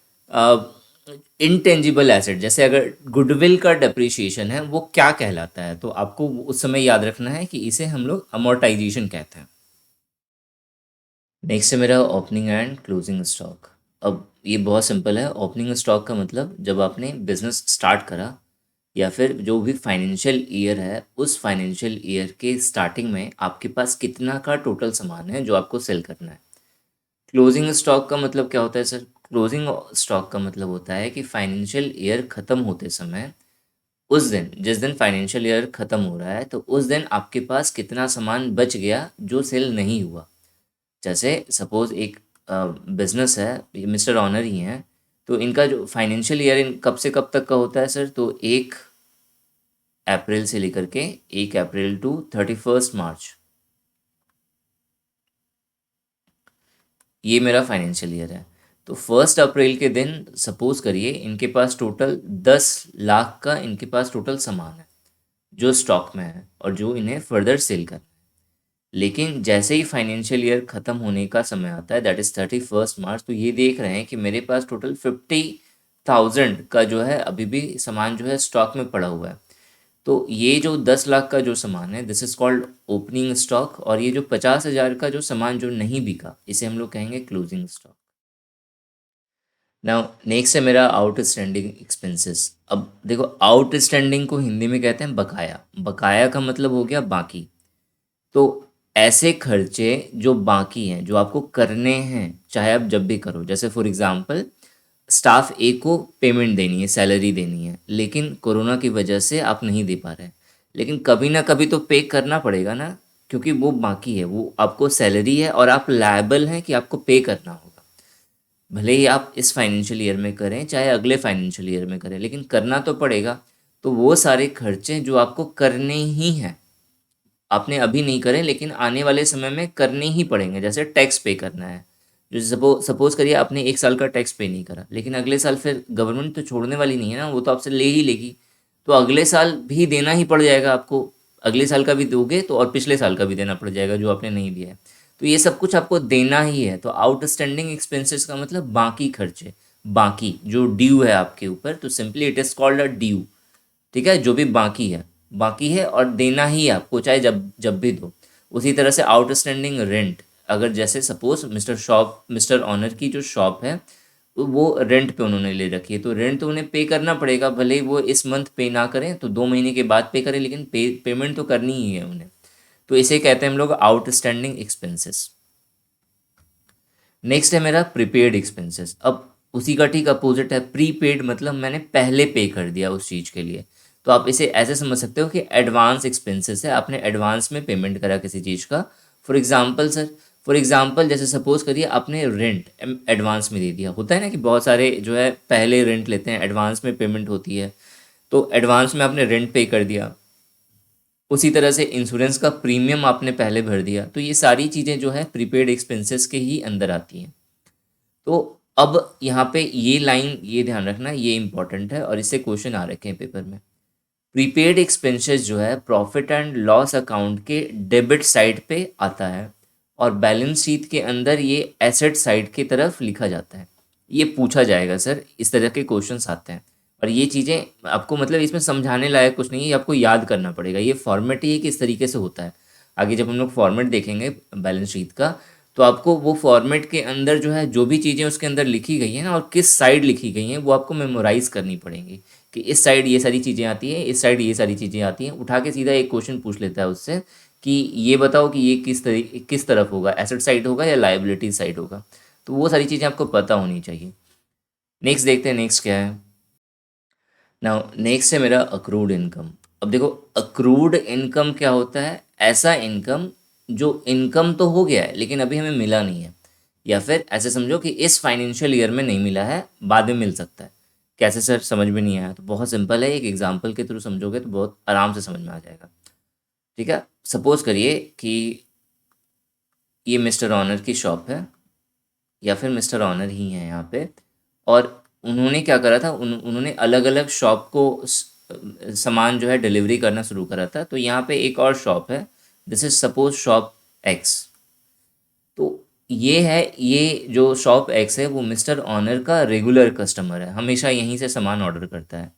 इनटेंजिबल एसेट, जैसे अगर गुडविल का डेप्रिसिएशन है वो क्या कहलाता है, तो आपको उस समय याद रखना है कि इसे हम लोग अमोर्टाइजेशन कहते हैं। नेक्स्ट है मेरा ओपनिंग एंड क्लोजिंग स्टॉक। अब ये बहुत सिंपल है। ओपनिंग स्टॉक का मतलब जब आपने बिजनेस स्टार्ट करा या फिर जो भी फाइनेंशियल ईयर है उस फाइनेंशियल ईयर के स्टार्टिंग में आपके पास कितना का टोटल सामान है जो आपको सेल करना है। क्लोजिंग स्टॉक का मतलब क्या होता है सर, क्लोजिंग स्टॉक का मतलब होता है कि फाइनेंशियल ईयर ख़त्म होते समय, उस दिन जिस दिन फाइनेंशियल ईयर ख़त्म हो रहा है तो उस दिन आपके पास कितना सामान बच गया जो सेल नहीं हुआ। जैसे सपोज एक बिजनेस है, ये मिस्टर ऑनर ही हैं, तो इनका जो फाइनेंशियल ईयर इन कब से कब तक का होता है सर, तो 1 अप्रैल से लेकर के 1 अप्रैल टू 31 मार्च, ये मेरा फाइनेंशियल ईयर है। तो 1 अप्रैल के दिन सपोज करिए इनके पास टोटल 10 लाख का इनके पास टोटल सामान है जो स्टॉक में है और जो इन्हें फर्दर सेल करना है। लेकिन जैसे ही फाइनेंशियल ईयर ख़त्म होने का समय आता है, दैट इज़ 31 मार्च, तो ये देख रहे हैं कि मेरे पास टोटल 50,000 का जो है अभी भी सामान जो है स्टॉक में पड़ा हुआ है। तो ये जो 10 लाख का जो सामान है this is called opening stock, और ये जो 50,000 का जो सामान जो नहीं बिका इसे हम लोग कहेंगे क्लोजिंग स्टॉक। नाउ नेक्स्ट है मेरा आउटस्टैंडिंग एक्सपेंसेस। अब देखो, आउटस्टैंडिंग को हिंदी में कहते हैं बकाया। बकाया का मतलब हो गया बाकी। तो ऐसे खर्चे जो बाकी हैं जो आपको करने हैं चाहे आप जब भी करो, जैसे फॉर एग्जांपल स्टाफ ए को पेमेंट देनी है, सैलरी देनी है, लेकिन कोरोना की वजह से आप नहीं दे पा रहे हैं, लेकिन कभी ना कभी तो पे करना पड़ेगा ना, क्योंकि वो बाकी है, वो आपको सैलरी है और आप लायबल हैं कि आपको पे करना होगा। भले ही आप इस फाइनेंशियल ईयर में करें चाहे अगले फाइनेंशियल ईयर में करें, लेकिन करना तो पड़ेगा। तो वो सारे खर्चे जो आपको करने ही हैं, आपने अभी नहीं करे लेकिन आने वाले समय में करने ही पड़ेंगे, जैसे टैक्स पे करना है। जैसे सपोज करिए आपने 1 साल का टैक्स पे नहीं करा, लेकिन अगले साल फिर गवर्नमेंट तो छोड़ने वाली नहीं है ना, वो तो आपसे ले ही लेगी, तो अगले साल भी देना ही पड़ जाएगा आपको। अगले साल का भी दोगे तो और पिछले साल का भी देना पड़ जाएगा जो आपने नहीं दिया है, तो ये सब कुछ आपको देना ही है। तो आउटस्टैंडिंग एक्सपेंसेस का मतलब बाकी खर्चे, बाकी जो ड्यू है आपके ऊपर, तो simply it is called a due. ठीक है, जो भी बाकी है, बाकी है और देना ही है आपको, चाहे जब जब भी दो। उसी तरह से आउटस्टैंडिंग रेंट, अगर जैसे सपोज मिस्टर ऑनर की जो शॉप है वो रेंट पे उन्होंने ले रखी है, तो रेंट तो उन्हें पे करना पड़ेगा, भले ही वो इस मंथ पे ना करें तो 2 महीने के बाद पे करें, लेकिन पेमेंट तो करनी ही है उन्हें। तो इसे कहते हैं हम लोग आउटस्टैंडिंग एक्सपेंसेस। नेक्स्ट है मेरा प्रीपेड एक्सपेंसेस। अब उसी का ठीक अपोजिट है प्रीपेड, मतलब मैंने पहले पे कर दिया उस चीज़ के लिए। तो आप इसे ऐसे समझ सकते हो कि एडवांस एक्सपेंसेस है, आपने एडवांस में पेमेंट करा किसी चीज़ का। For example sir, for example जैसे सपोज करिए आपने रेंट एडवांस में दे दिया, होता है ना कि बहुत सारे जो है पहले रेंट लेते हैं, एडवांस में पेमेंट होती है, तो एडवांस में आपने रेंट पे कर दिया। उसी तरह से इंश्योरेंस का प्रीमियम आपने पहले भर दिया, तो ये सारी चीज़ें जो है प्रीपेड एक्सपेंसेस के ही अंदर आती हैं। तो अब यहाँ पे ये लाइन ये ध्यान रखना, ये इंपॉर्टेंट है और इससे क्वेश्चन आ रखे हैं पेपर में। प्रीपेड एक्सपेंसेस जो है प्रॉफिट एंड लॉस अकाउंट के डेबिट साइड पे आता है और बैलेंस शीट के अंदर ये एसेट साइड की तरफ लिखा जाता है। ये पूछा जाएगा सर, इस तरह के क्वेश्चंस आते हैं। और ये चीज़ें आपको मतलब इसमें समझाने लायक कुछ नहीं है, ये आपको याद करना पड़ेगा, ये फॉर्मेट ही है कि इस तरीके से होता है। आगे जब हम लोग फॉर्मेट देखेंगे बैलेंस शीट का, तो आपको वो फॉर्मेट के अंदर जो है जो भी चीज़ें उसके अंदर लिखी गई हैं ना और किस साइड लिखी गई हैं वो आपको मेमोराइज करनी पड़ेंगी कि इस साइड ये सारी चीज़ें आती हैं, इस साइड ये सारी चीज़ें आती हैं। उठा के सीधा एक क्वेश्चन पूछ लेता है उससे कि ये बताओ कि ये किस तरफ होगा, एसेट साइड होगा या लाइबिलिटी साइड होगा। तो वो सारी चीज़ें आपको पता होनी चाहिए। नेक्स्ट देखते हैं, नेक्स्ट क्या है। नाउ नेक्स्ट है मेरा अक्रूड इनकम। अब देखो, अक्रूड इनकम क्या होता है? ऐसा इनकम जो इनकम तो हो गया है लेकिन अभी हमें मिला नहीं है, या फिर ऐसे समझो कि इस फाइनेंशियल ईयर में नहीं मिला है, बाद में मिल सकता है। कैसे सर, समझ में नहीं आया? तो बहुत सिंपल है, एक एग्जांपल के थ्रू समझोगे तो बहुत आराम से समझ में आ जाएगा। ठीक है, सपोज करिए कि ये मिस्टर ऑनर की शॉप है, या फिर मिस्टर ऑनर ही हैं यहाँ पे, और उन्होंने क्या करा था, उन्होंने अलग अलग शॉप को सामान जो है डिलीवरी करना शुरू करा था। तो यहाँ पे एक और शॉप है, this is suppose shop x. तो ये जो शॉप एक्स है वो मिस्टर ऑनर का रेगुलर कस्टमर है, हमेशा यहीं से सामान ऑर्डर करता है।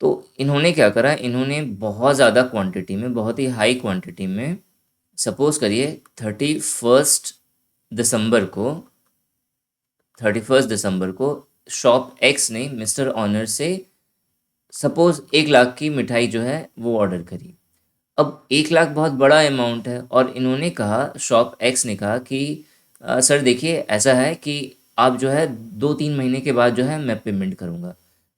तो इन्होंने क्या करा, इन्होंने बहुत ज़्यादा क्वांटिटी में, बहुत ही हाई क्वांटिटी में, सपोज करिए दिसंबर को 31 दिसंबर को शॉप एक्स ने मिस्टर ऑनर से सपोज 1 लाख की मिठाई जो है वो ऑर्डर करी। अब 1 लाख बहुत बड़ा अमाउंट है, और इन्होंने कहा, शॉप एक्स ने कहा कि सर देखिए ऐसा है कि आप जो है 2-3 महीने के बाद जो है मैं पेमेंट करूँगा।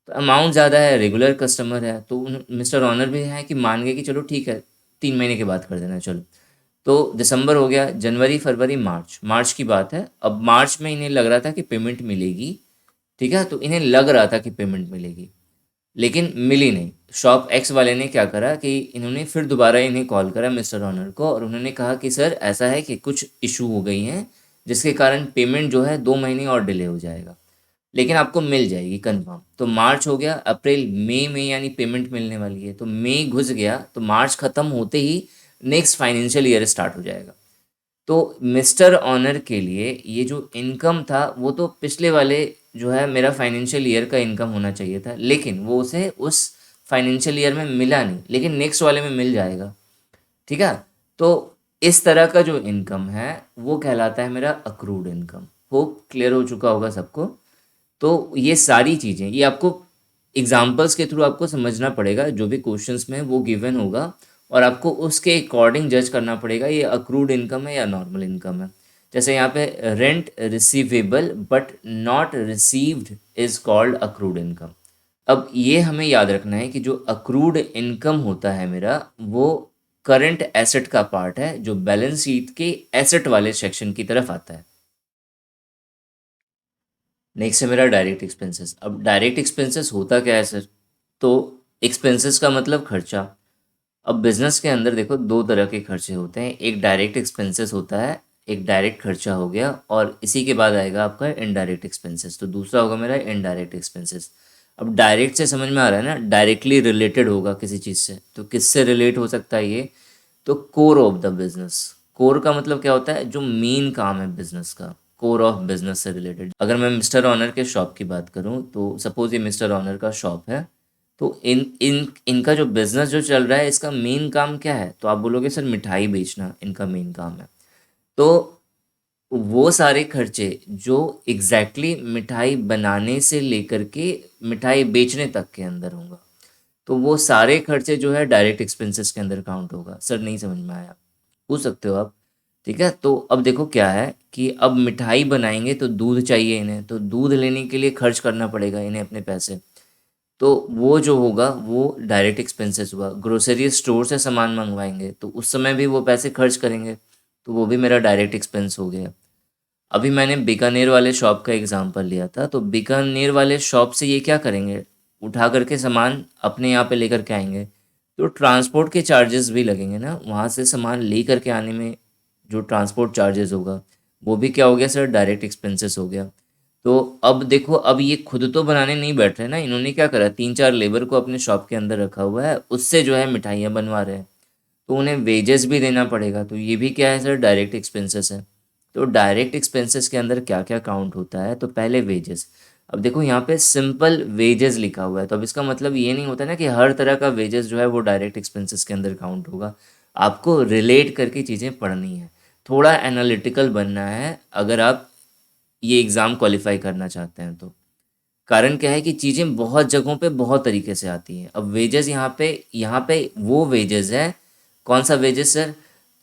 तो अमाउंट ज़्यादा है, रेगुलर कस्टमर है, तो मिस्टर ऑनर भी है कि मान गए कि चलो ठीक है 3 महीने के बाद कर देना चलो। तो दिसंबर हो गया, जनवरी फरवरी मार्च, मार्च की बात है। अब मार्च में इन्हें लग रहा था कि पेमेंट मिलेगी। ठीक है, तो इन्हें लग रहा था कि पेमेंट मिलेगी, लेकिन मिली नहीं। शॉप एक्स वाले ने क्या करा कि इन्होंने फिर दोबारा इन्हें कॉल करा मिस्टर ऑनर को, और उन्होंने कहा कि सर ऐसा है कि कुछ इशू हो गई हैं जिसके कारण पेमेंट जो है 2 महीने और डिले हो जाएगा, लेकिन आपको मिल जाएगी कंफर्म। तो मार्च हो गया, अप्रैल मई में यानी पेमेंट मिलने वाली है, तो मई घुस गया, तो मार्च ख़त्म होते ही नेक्स्ट फाइनेंशियल ईयर स्टार्ट हो जाएगा। तो मिस्टर ऑनर के लिए ये जो इनकम था वो तो पिछले वाले जो है मेरा फाइनेंशियल ईयर का इनकम होना चाहिए था, लेकिन वो उसे उस फाइनेंशियल ईयर में मिला नहीं, लेकिन नेक्स्ट वाले में मिल जाएगा। ठीक है, तो इस तरह का जो इनकम है वो कहलाता है मेरा अक्रूड इनकम। होप क्लियर हो चुका होगा सबको। तो ये सारी चीज़ें, ये आपको एग्जाम्पल्स के थ्रू आपको समझना पड़ेगा, जो भी क्वेश्चंस में वो गिवन होगा, और आपको उसके अकॉर्डिंग जज करना पड़ेगा ये अक्रूड इनकम है या नॉर्मल इनकम है। जैसे यहाँ पे rent receivable but not received is called accrued income. अब ये हमें याद रखना है कि जो अक्रूड इनकम होता है मेरा, वो करंट एसेट का पार्ट है जो बैलेंस शीट के एसेट वाले सेक्शन की तरफ आता है। नेक्स्ट है मेरा डायरेक्ट एक्सपेंसेस। अब डायरेक्ट एक्सपेंसेस होता क्या है सर? तो एक्सपेंसेस का मतलब खर्चा। अब बिजनेस के अंदर देखो दो तरह के खर्चे होते हैं, एक डायरेक्ट एक्सपेंसेस होता है, एक डायरेक्ट खर्चा हो गया, और इसी के बाद आएगा आपका इनडायरेक्ट एक्सपेंसेस। तो दूसरा होगा मेरा इनडायरेक्ट एक्सपेंसेस। अब डायरेक्ट से समझ में आ रहा है ना, डायरेक्टली रिलेटेड होगा किसी चीज़ से। तो किससे रिलेट हो सकता है ये? तो core of the business. Core का मतलब क्या होता है? जो मेन काम है बिजनेस का, कोर ऑफ बिजनेस से रिलेटेड। अगर मैं मिस्टर ऑनर के शॉप की बात करूं, तो सपोज ये मिस्टर ऑनर का शॉप है, तो इन इन इनका जो बिजनेस जो चल रहा है, इसका मेन काम क्या है? तो आप बोलोगे सर मिठाई बेचना इनका मेन काम है। तो वो सारे खर्चे जो एग्जैक्टली मिठाई बनाने से लेकर के मिठाई बेचने तक के अंदर होगा, तो वो सारे खर्चे जो है डायरेक्ट एक्सपेंसेस के अंदर काउंट होगा। सर नहीं समझ में आया, पूछ सकते हो आप। ठीक है, तो अब देखो क्या है कि अब मिठाई बनाएंगे तो दूध चाहिए इन्हें, तो दूध लेने के लिए खर्च करना पड़ेगा इन्हें अपने पैसे। तो वो जो होगा वो डायरेक्ट एक्सपेंसेस हुआ। ग्रोसरी स्टोर से सामान मंगवाएंगे तो उस समय भी वो पैसे खर्च करेंगे, तो वो भी मेरा डायरेक्ट एक्सपेंस हो गया। अभी मैंने बीकानेर वाले शॉप का एग्जांपल लिया था, तो बीकानेर वाले शॉप से ये क्या करेंगे, उठा करके सामान अपने यहाँ पे लेकर के आएंगे, तो ट्रांसपोर्ट के चार्जेस भी लगेंगे ना, वहाँ से सामान ले करके आने में जो ट्रांसपोर्ट चार्जेस होगा वो भी क्या हो गया सर, डायरेक्ट एक्सपेंसेस हो गया। तो अब देखो, अब ये खुद तो बनाने नहीं बैठ रहे ना, इन्होंने क्या करा, 3-4 लेबर को अपने शॉप के अंदर रखा हुआ है, उससे जो है मिठाइयाँ बनवा रहे हैं, तो उन्हें वेजेस भी देना पड़ेगा, तो ये भी क्या है सर, डायरेक्ट एक्सपेंसेस है। तो डायरेक्ट एक्सपेंसेस के अंदर क्या क्या काउंट होता है? तो पहले वेजेस। अब देखो यहाँ पे सिंपल वेजेस लिखा हुआ है, तो अब इसका मतलब ये नहीं होता ना कि हर तरह का वेजेस जो है वो डायरेक्ट एक्सपेंसेस के अंदर काउंट होगा। आपको रिलेट करके चीज़ें पढ़नी है, थोड़ा एनालिटिकल बनना है अगर आप ये एग्ज़ाम क्वालिफाई करना चाहते हैं तो। कारण क्या है कि चीज़ें बहुत जगहों पे बहुत तरीके से आती हैं। अब वेजेस यहाँ पे वो वेजेस है, कौन सा वेजेस सर?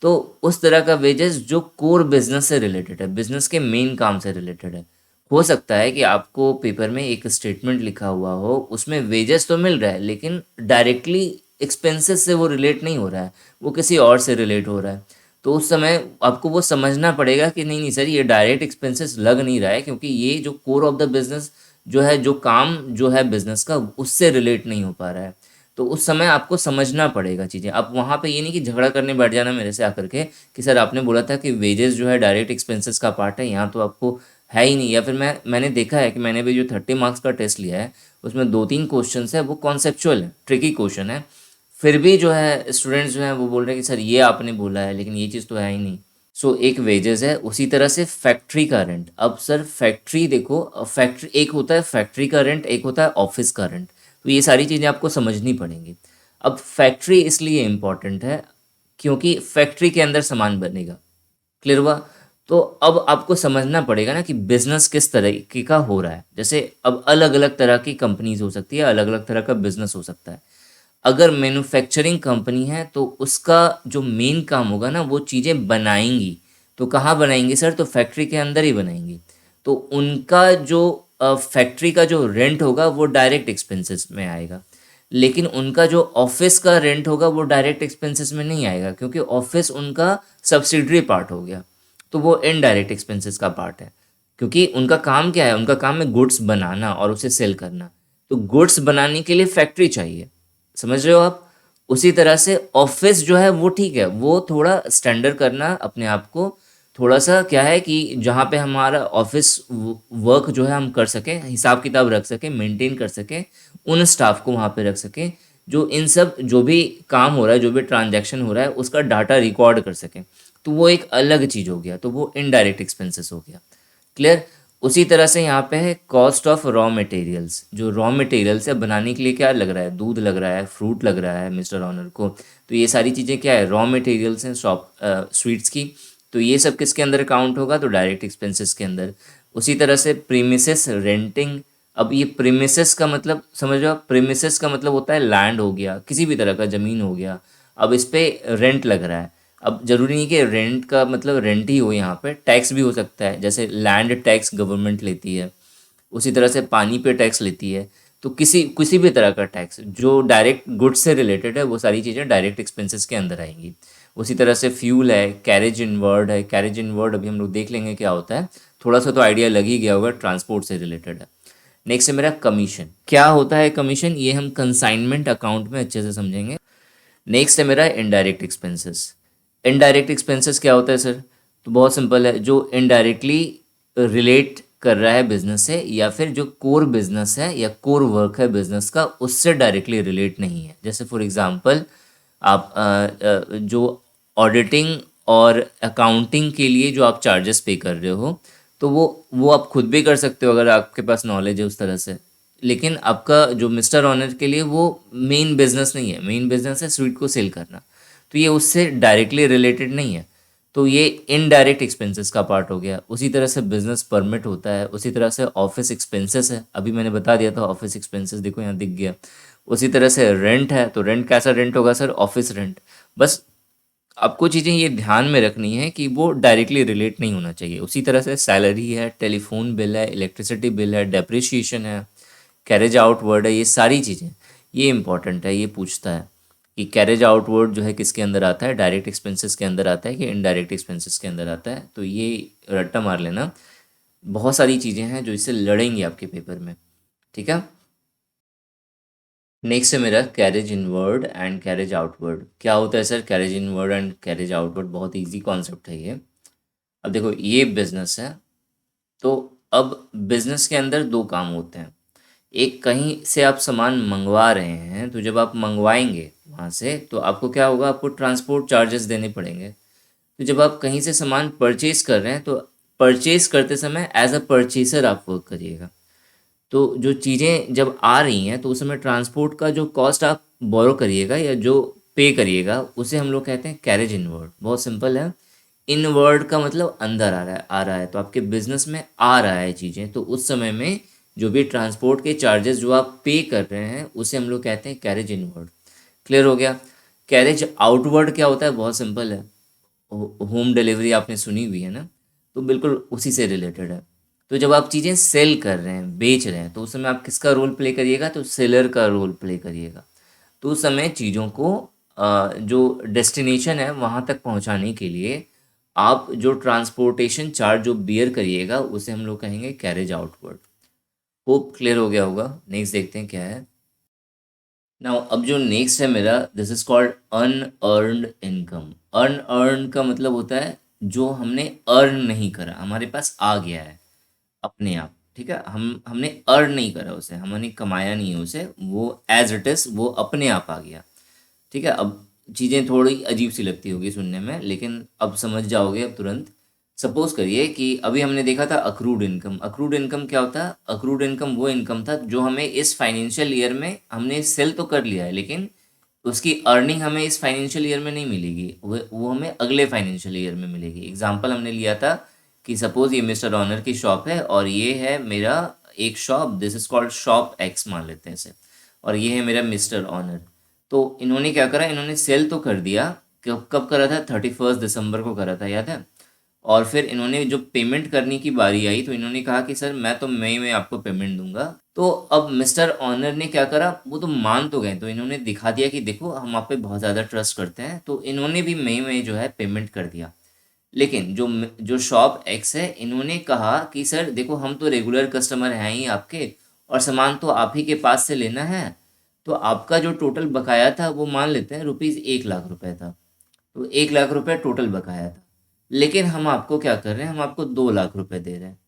तो उस तरह का वेजेस जो कोर बिजनेस से रिलेटेड है, बिजनेस के मेन काम से रिलेटेड है। हो सकता है कि आपको पेपर में एक स्टेटमेंट लिखा हुआ हो, उसमें वेजेस तो मिल रहा है लेकिन डायरेक्टली एक्सपेंसेस से वो रिलेट नहीं हो रहा है, वो किसी और से रिलेट हो रहा है। तो उस समय आपको वो समझना पड़ेगा कि नहीं नहीं सर, ये डायरेक्ट एक्सपेंसेस लग नहीं रहा है, क्योंकि ये जो कोर ऑफ द बिजनेस जो है, जो काम जो है बिजनेस का, उससे रिलेट नहीं हो पा रहा है। तो उस समय आपको समझना पड़ेगा चीज़ें। अब वहाँ पे ये नहीं कि झगड़ा करने बैठ जाना मेरे से आकर के कि सर आपने बोला था कि वेजेस जो है डायरेक्ट एक्सपेंसेस का पार्ट है, यहाँ तो आपको है ही नहीं। या फिर मैंने देखा है कि मैंने भी जो 30 मार्क्स का टेस्ट लिया है उसमें 2-3 क्वेश्चन है वो कॉन्सेप्चुअल है, ट्रिकी क्वेश्चन है। फिर भी जो है स्टूडेंट्स जो हैं वो बोल रहे हैं कि सर ये आपने बोला है लेकिन ये चीज़ तो है ही नहीं। सो एक वेजेस है, उसी तरह से फैक्ट्री का रेंट। अब सर फैक्ट्री देखो, फैक्ट्री एक होता है फैक्ट्री का रेंट, एक होता है ऑफिस का रेंट। तो ये सारी चीज़ें आपको समझनी पड़ेंगी। अब फैक्ट्री इसलिए इम्पॉर्टेंट है क्योंकि फैक्ट्री के अंदर सामान बनेगा। क्लियर हुआ? तो अब आपको समझना पड़ेगा ना कि बिजनेस किस तरीके का हो रहा है। जैसे अब अलग अलग तरह की कंपनीज हो सकती है, अलग अलग तरह का बिजनेस हो सकता है। अगर मैन्युफैक्चरिंग कंपनी है तो उसका जो मेन काम होगा ना, वो चीज़ें बनाएंगी। तो कहाँ बनाएंगी सर? तो फैक्ट्री के अंदर ही बनाएंगी। तो उनका जो फैक्ट्री का जो रेंट होगा वो डायरेक्ट एक्सपेंसेस में आएगा। लेकिन उनका जो ऑफिस का रेंट होगा वो डायरेक्ट एक्सपेंसेस में नहीं आएगा, क्योंकि ऑफिस उनका सब्सिडरी पार्ट हो गया। तो वो इनडायरेक्ट एक्सपेंसेस का पार्ट है। क्योंकि उनका काम क्या है? उनका काम है गुड्स बनाना और उसे सेल करना। तो गुड्स बनाने के लिए फैक्ट्री चाहिए। समझ रहे हो आप? उसी तरह से ऑफिस जो है वो ठीक है, वो थोड़ा स्टैंडर्ड करना अपने आप को, थोड़ा सा क्या है कि जहाँ पे हमारा ऑफिस वर्क जो है हम कर सकें, हिसाब किताब रख सकें, मेंटेन कर सकें, उन स्टाफ को वहाँ पे रख सकें जो इन सब जो भी काम हो रहा है, जो भी ट्रांजैक्शन हो रहा है, उसका डाटा रिकॉर्ड कर सकें। तो वो एक अलग चीज़ हो गया, तो वो इनडायरेक्ट एक्सपेंसेस हो गया। क्लियर? उसी तरह से यहाँ पे है कॉस्ट ऑफ रॉ मटेरियल्स। जो रॉ मटेरियल्स है बनाने के लिए क्या लग रहा है? दूध लग रहा है, फ्रूट लग रहा है मिस्टर ऑनर को। तो ये सारी चीज़ें क्या है? रॉ मटेरियल्स हैं शॉप स्वीट्स की। तो ये सब किसके अंदर काउंट होगा? तो डायरेक्ट एक्सपेंसेस के अंदर। उसी तरह से प्रीमिसेस रेंटिंग। अब ये प्रीमिसेस का मतलब समझ लो, प्रीमिसेस का मतलब होता है लैंड हो गया, किसी भी तरह का ज़मीन हो गया। अब इस पे रेंट लग रहा है। अब जरूरी नहीं कि रेंट का मतलब रेंट ही हो, यहाँ पे टैक्स भी हो सकता है। जैसे लैंड टैक्स गवर्नमेंट लेती है, उसी तरह से पानी पे टैक्स लेती है। तो किसी किसी भी तरह का टैक्स जो डायरेक्ट गुड्स से रिलेटेड है, वो सारी चीज़ें डायरेक्ट एक्सपेंसेस के अंदर आएंगी। उसी तरह से फ्यूल है, कैरेज इनवर्ड है। कैरेज इनवर्ड अभी हम लोग देख लेंगे क्या होता है, थोड़ा सा तो आइडिया लग ही गया होगा, ट्रांसपोर्ट से रिलेटेड है। नेक्स्ट है मेरा कमीशन। क्या होता है कमीशन? ये हम कंसाइनमेंट अकाउंट में अच्छे से समझेंगे। नेक्स्ट है मेरा इनडायरेक्ट एक्सपेंसेस। इनडायरेक्ट एक्सपेंसेस क्या होता है सर? तो बहुत सिंपल है, जो इनडायरेक्टली रिलेट कर रहा है बिजनेस से, या फिर जो कोर बिजनेस है या कोर वर्क है बिजनेस का, उससे डायरेक्टली रिलेट नहीं है। जैसे फॉर एग्जांपल आप जो ऑडिटिंग और अकाउंटिंग के लिए जो आप चार्जेस पे कर रहे हो, तो वो आप खुद भी कर सकते हो अगर आपके पास नॉलेज है उस तरह से। लेकिन आपका जो मिस्टर ऑनर के लिए वो मेन बिजनेस नहीं है, मेन बिजनेस है स्वीट को सेल करना। तो ये उससे डायरेक्टली रिलेटेड नहीं है। तो ये इनडायरेक्ट एक्सपेंसेस का पार्ट हो गया। उसी तरह से बिजनेस परमिट होता है, उसी तरह से ऑफिस एक्सपेंसेस है, अभी मैंने बता दिया था ऑफिस एक्सपेंसेस, देखो यहाँ दिख गया। उसी तरह से रेंट है, तो रेंट कैसा रेंट होगा सर? Office rent. बस आपको चीज़ें ये ध्यान में रखनी है कि वो डायरेक्टली रिलेट नहीं होना चाहिए। उसी तरह से सैलरी है, टेलीफोन बिल है, इलेक्ट्रिसिटी बिल है, डेप्रिसिएशन है, कैरेज आउटवर्ड है, ये सारी चीज़ें, ये इंपॉर्टेंट है। ये पूछता है कि कैरेज आउटवर्ड जो है किसके अंदर आता है, डायरेक्ट एक्सपेंसेस के अंदर आता है कि इनडायरेक्ट एक्सपेंसेस के अंदर आता है। तो ये रट्टा मार लेना। बहुत सारी चीज़ें हैं जो इससे लड़ेंगी आपके पेपर में। ठीक है? नेक्स्ट है मेरा carriage inward and carriage outward. क्या होता है sir carriage inward and carriage outward? बहुत इजी कॉन्सेप्ट है ये। अब देखो ये बिजनेस है, तो अब बिजनेस के अंदर दो काम होते हैं। एक, कहीं से आप सामान मंगवा रहे हैं, तो जब आप मंगवाएंगे वहाँ से, तो आपको क्या होगा? आपको ट्रांसपोर्ट चार्जेस देने पड़ेंगे। तो जब आप कहीं से सामान परचेज कर रहे हैं, तो परचेज करते समय एज अ परचेसर आप वर्क करिएगा। तो जो चीज़ें जब आ रही हैं तो उस समय ट्रांसपोर्ट का जो कॉस्ट आप बोरो करिएगा, या जो पे करिएगा उसे हम लोग कहते हैं कैरेज इनवर्ड। बहुत सिंपल है, इनवर्ड का मतलब अंदर आ रहा है तो आपके बिजनेस में आ रहा है चीज़ें, तो उस समय में जो भी ट्रांसपोर्ट के चार्जेस जो आप पे कर रहे हैं उसे हम लोग कहते हैं कैरेज इनवर्ड। क्लियर हो गया। कैरेज आउटवर्ड क्या होता है? बहुत सिंपल है, होम डिलीवरी आपने सुनी हुई है ना, तो बिल्कुल उसी से रिलेटेड है। तो जब आप चीज़ें सेल कर रहे हैं, बेच रहे हैं, तो उस समय आप किसका रोल प्ले करिएगा? तो सेलर का रोल प्ले करिएगा। तो उस समय चीज़ों को जो डेस्टिनेशन है वहाँ तक पहुँचाने के लिए आप जो ट्रांसपोर्टेशन चार्ज जो बियर करिएगा उसे हम लोग कहेंगे कैरेज आउटवर्ड। होप क्लियर हो गया होगा। नेक्स्ट देखते हैं क्या है। नाउ अब जो नेक्स्ट है मेरा, this is called unearned income. Unearned का मतलब होता है जो हमने अर्न नहीं करा, हमारे पास आ गया है अपने आप। ठीक है, हमने अर्न नहीं करा उसे, हमने कमाया नहीं है उसे, वो एज इट इज वो अपने आप आ गया। ठीक है, अब चीज़ें थोड़ी अजीब सी लगती होगी सुनने में, लेकिन अब समझ जाओगे अब तुरंत। सपोज करिए कि अभी हमने देखा था अक्रूड इनकम। अक्रूड इनकम क्या होता है? अक्रूड इनकम वो इनकम था जो हमें इस फाइनेंशियल ईयर में हमने सेल तो कर लिया है, लेकिन उसकी अर्निंग हमें इस फाइनेंशियल ईयर में नहीं मिलेगी, वो हमें अगले फाइनेंशियल ईयर में मिलेगी। एग्जाम्पल हमने लिया था कि सपोज ये मिस्टर ऑनर की शॉप है और ये है मेरा एक shop, this is called shop x मान लेते हैं इसे, और ये है मेरा मिस्टर ऑनर। तो इन्होंने क्या करा, इन्होंने सेल तो कर दिया। कब कब करा था? 31 दिसंबर को करा था, याद है। और फिर इन्होंने जो पेमेंट करने की बारी आई तो इन्होंने कहा कि सर मैं तो मई में आपको पेमेंट दूंगा। तो अब मिस्टर ऑनर ने क्या करा, वो तो मान तो गए, तो इन्होंने दिखा दिया कि देखो हम आप पे बहुत ज़्यादा ट्रस्ट करते हैं, तो इन्होंने भी मई में जो है पेमेंट कर दिया। लेकिन जो जो शॉप एक्स है, इन्होंने कहा कि सर देखो हम तो रेगुलर कस्टमर हैं ही आपके, और सामान तो आप ही के पास से लेना है, तो आपका जो टोटल बकाया था वो मान लेते हैं ₹1,00,000 था। तो 1,00,000 टोटल बकाया था, लेकिन हम आपको क्या कर रहे हैं, हम आपको 2,00,000 दे रहे हैं।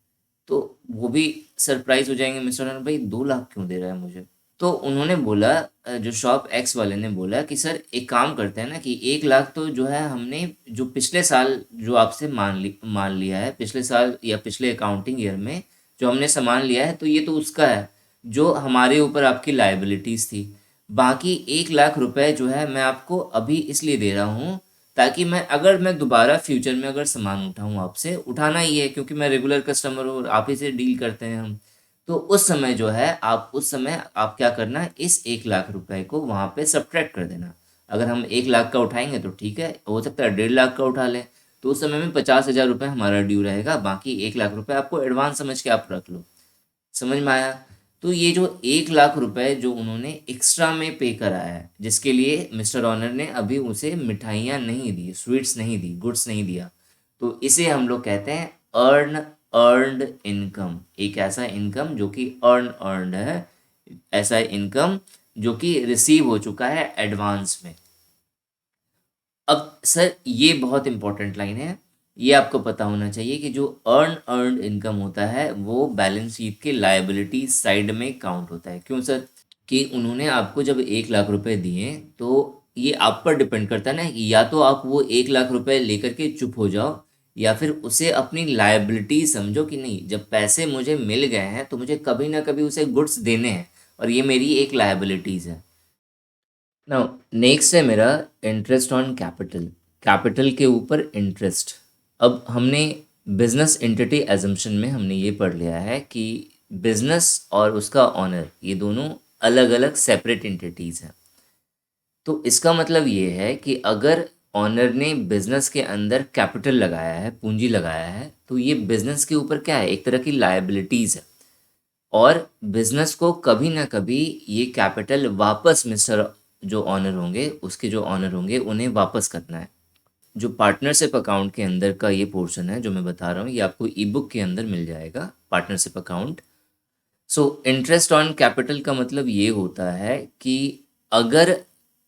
तो वो भी सरप्राइज हो जाएंगे मिस्टर अनंत भाई, 2 लाख क्यों दे रहा है मुझे? तो उन्होंने बोला, जो शॉप एक्स वाले ने बोला कि सर एक काम करते हैं ना कि 1 लाख तो जो है हमने जो पिछले साल जो आपसे मान लिया है, पिछले साल या पिछले अकाउंटिंग ईयर में जो हमने सामान लिया है, तो ये तो उसका है जो हमारे ऊपर आपकी लाइबिलिटीज थी। बाकी 1 लाख रुपए जो है मैं आपको अभी इसलिए दे रहा हूँ ताकि मैं दोबारा फ्यूचर में अगर सामान उठाऊँ आपसे, उठाना ही है क्योंकि मैं रेगुलर कस्टमर हूँ और आप ही से डील करते हैं हम। तो उस समय जो है आप उस समय आप क्या करना, इस 1 लाख रुपए को वहाँ पे सब्ट्रैक्ट कर देना। अगर हम 1 लाख का उठाएंगे तो ठीक है, हो सकता है 1.5 लाख का उठा लें, तो उस समय में 50,000 रुपये हमारा ड्यू रहेगा, बाकी 1 लाख रुपए आपको एडवांस समझ के आप रख लो। समझ में आया? तो ये जो 1 लाख रुपए जो उन्होंने एक्स्ट्रा में पे कराया है, जिसके लिए मिस्टर ऑनर ने अभी उसे मिठाइयाँ नहीं दी, स्वीट्स नहीं दी, गुड्स नहीं दिया, तो इसे हम लोग कहते हैं अर्नड इनकम। एक ऐसा इनकम जो कि अर्नड है, ऐसा इनकम जो कि रिसीव हो चुका है एडवांस में। अब सर ये बहुत इंपॉर्टेंट लाइन है, ये आपको पता होना चाहिए कि जो अर्नड इनकम होता है वो बैलेंस शीट के लायबिलिटी साइड में काउंट होता है। क्यों सर? कि उन्होंने आपको जब 1 लाख रुपए दिए तो ये आप पर डिपेंड करता है ना कि या तो आप वो 1 लाख रुपए लेकर के चुप हो जाओ, या फिर उसे अपनी लायबिलिटी समझो कि नहीं, जब पैसे मुझे मिल गए हैं तो मुझे कभी ना कभी उसे गुड्स देने हैं और ये मेरी एक लायबिलिटीज़ है। नाउ नेक्स्ट है मेरा इंटरेस्ट ऑन कैपिटल। कैपिटल के ऊपर इंटरेस्ट। अब हमने बिजनेस एंटिटी एजम्पशन में हमने ये पढ़ लिया है कि बिजनेस और उसका ऑनर ये दोनों अलग अलग सेपरेट एंटिटीज़ हैं। तो इसका मतलब ये है कि अगर ऑनर ने बिजनेस के अंदर कैपिटल लगाया है, पूंजी लगाया है, तो ये बिजनेस के ऊपर क्या है, एक तरह की लायबिलिटीज़ है, और बिजनेस को कभी ना कभी ये कैपिटल वापस मिस्टर जो ऑनर होंगे, उसके जो ऑनर होंगे, उन्हें वापस करना है। जो पार्टनरशिप अकाउंट के अंदर का ये पोर्शन है जो मैं बता रहा हूँ, ये आपको ई बुक के अंदर मिल जाएगा, partnership account. So interest on capital का मतलब ये होता है कि अगर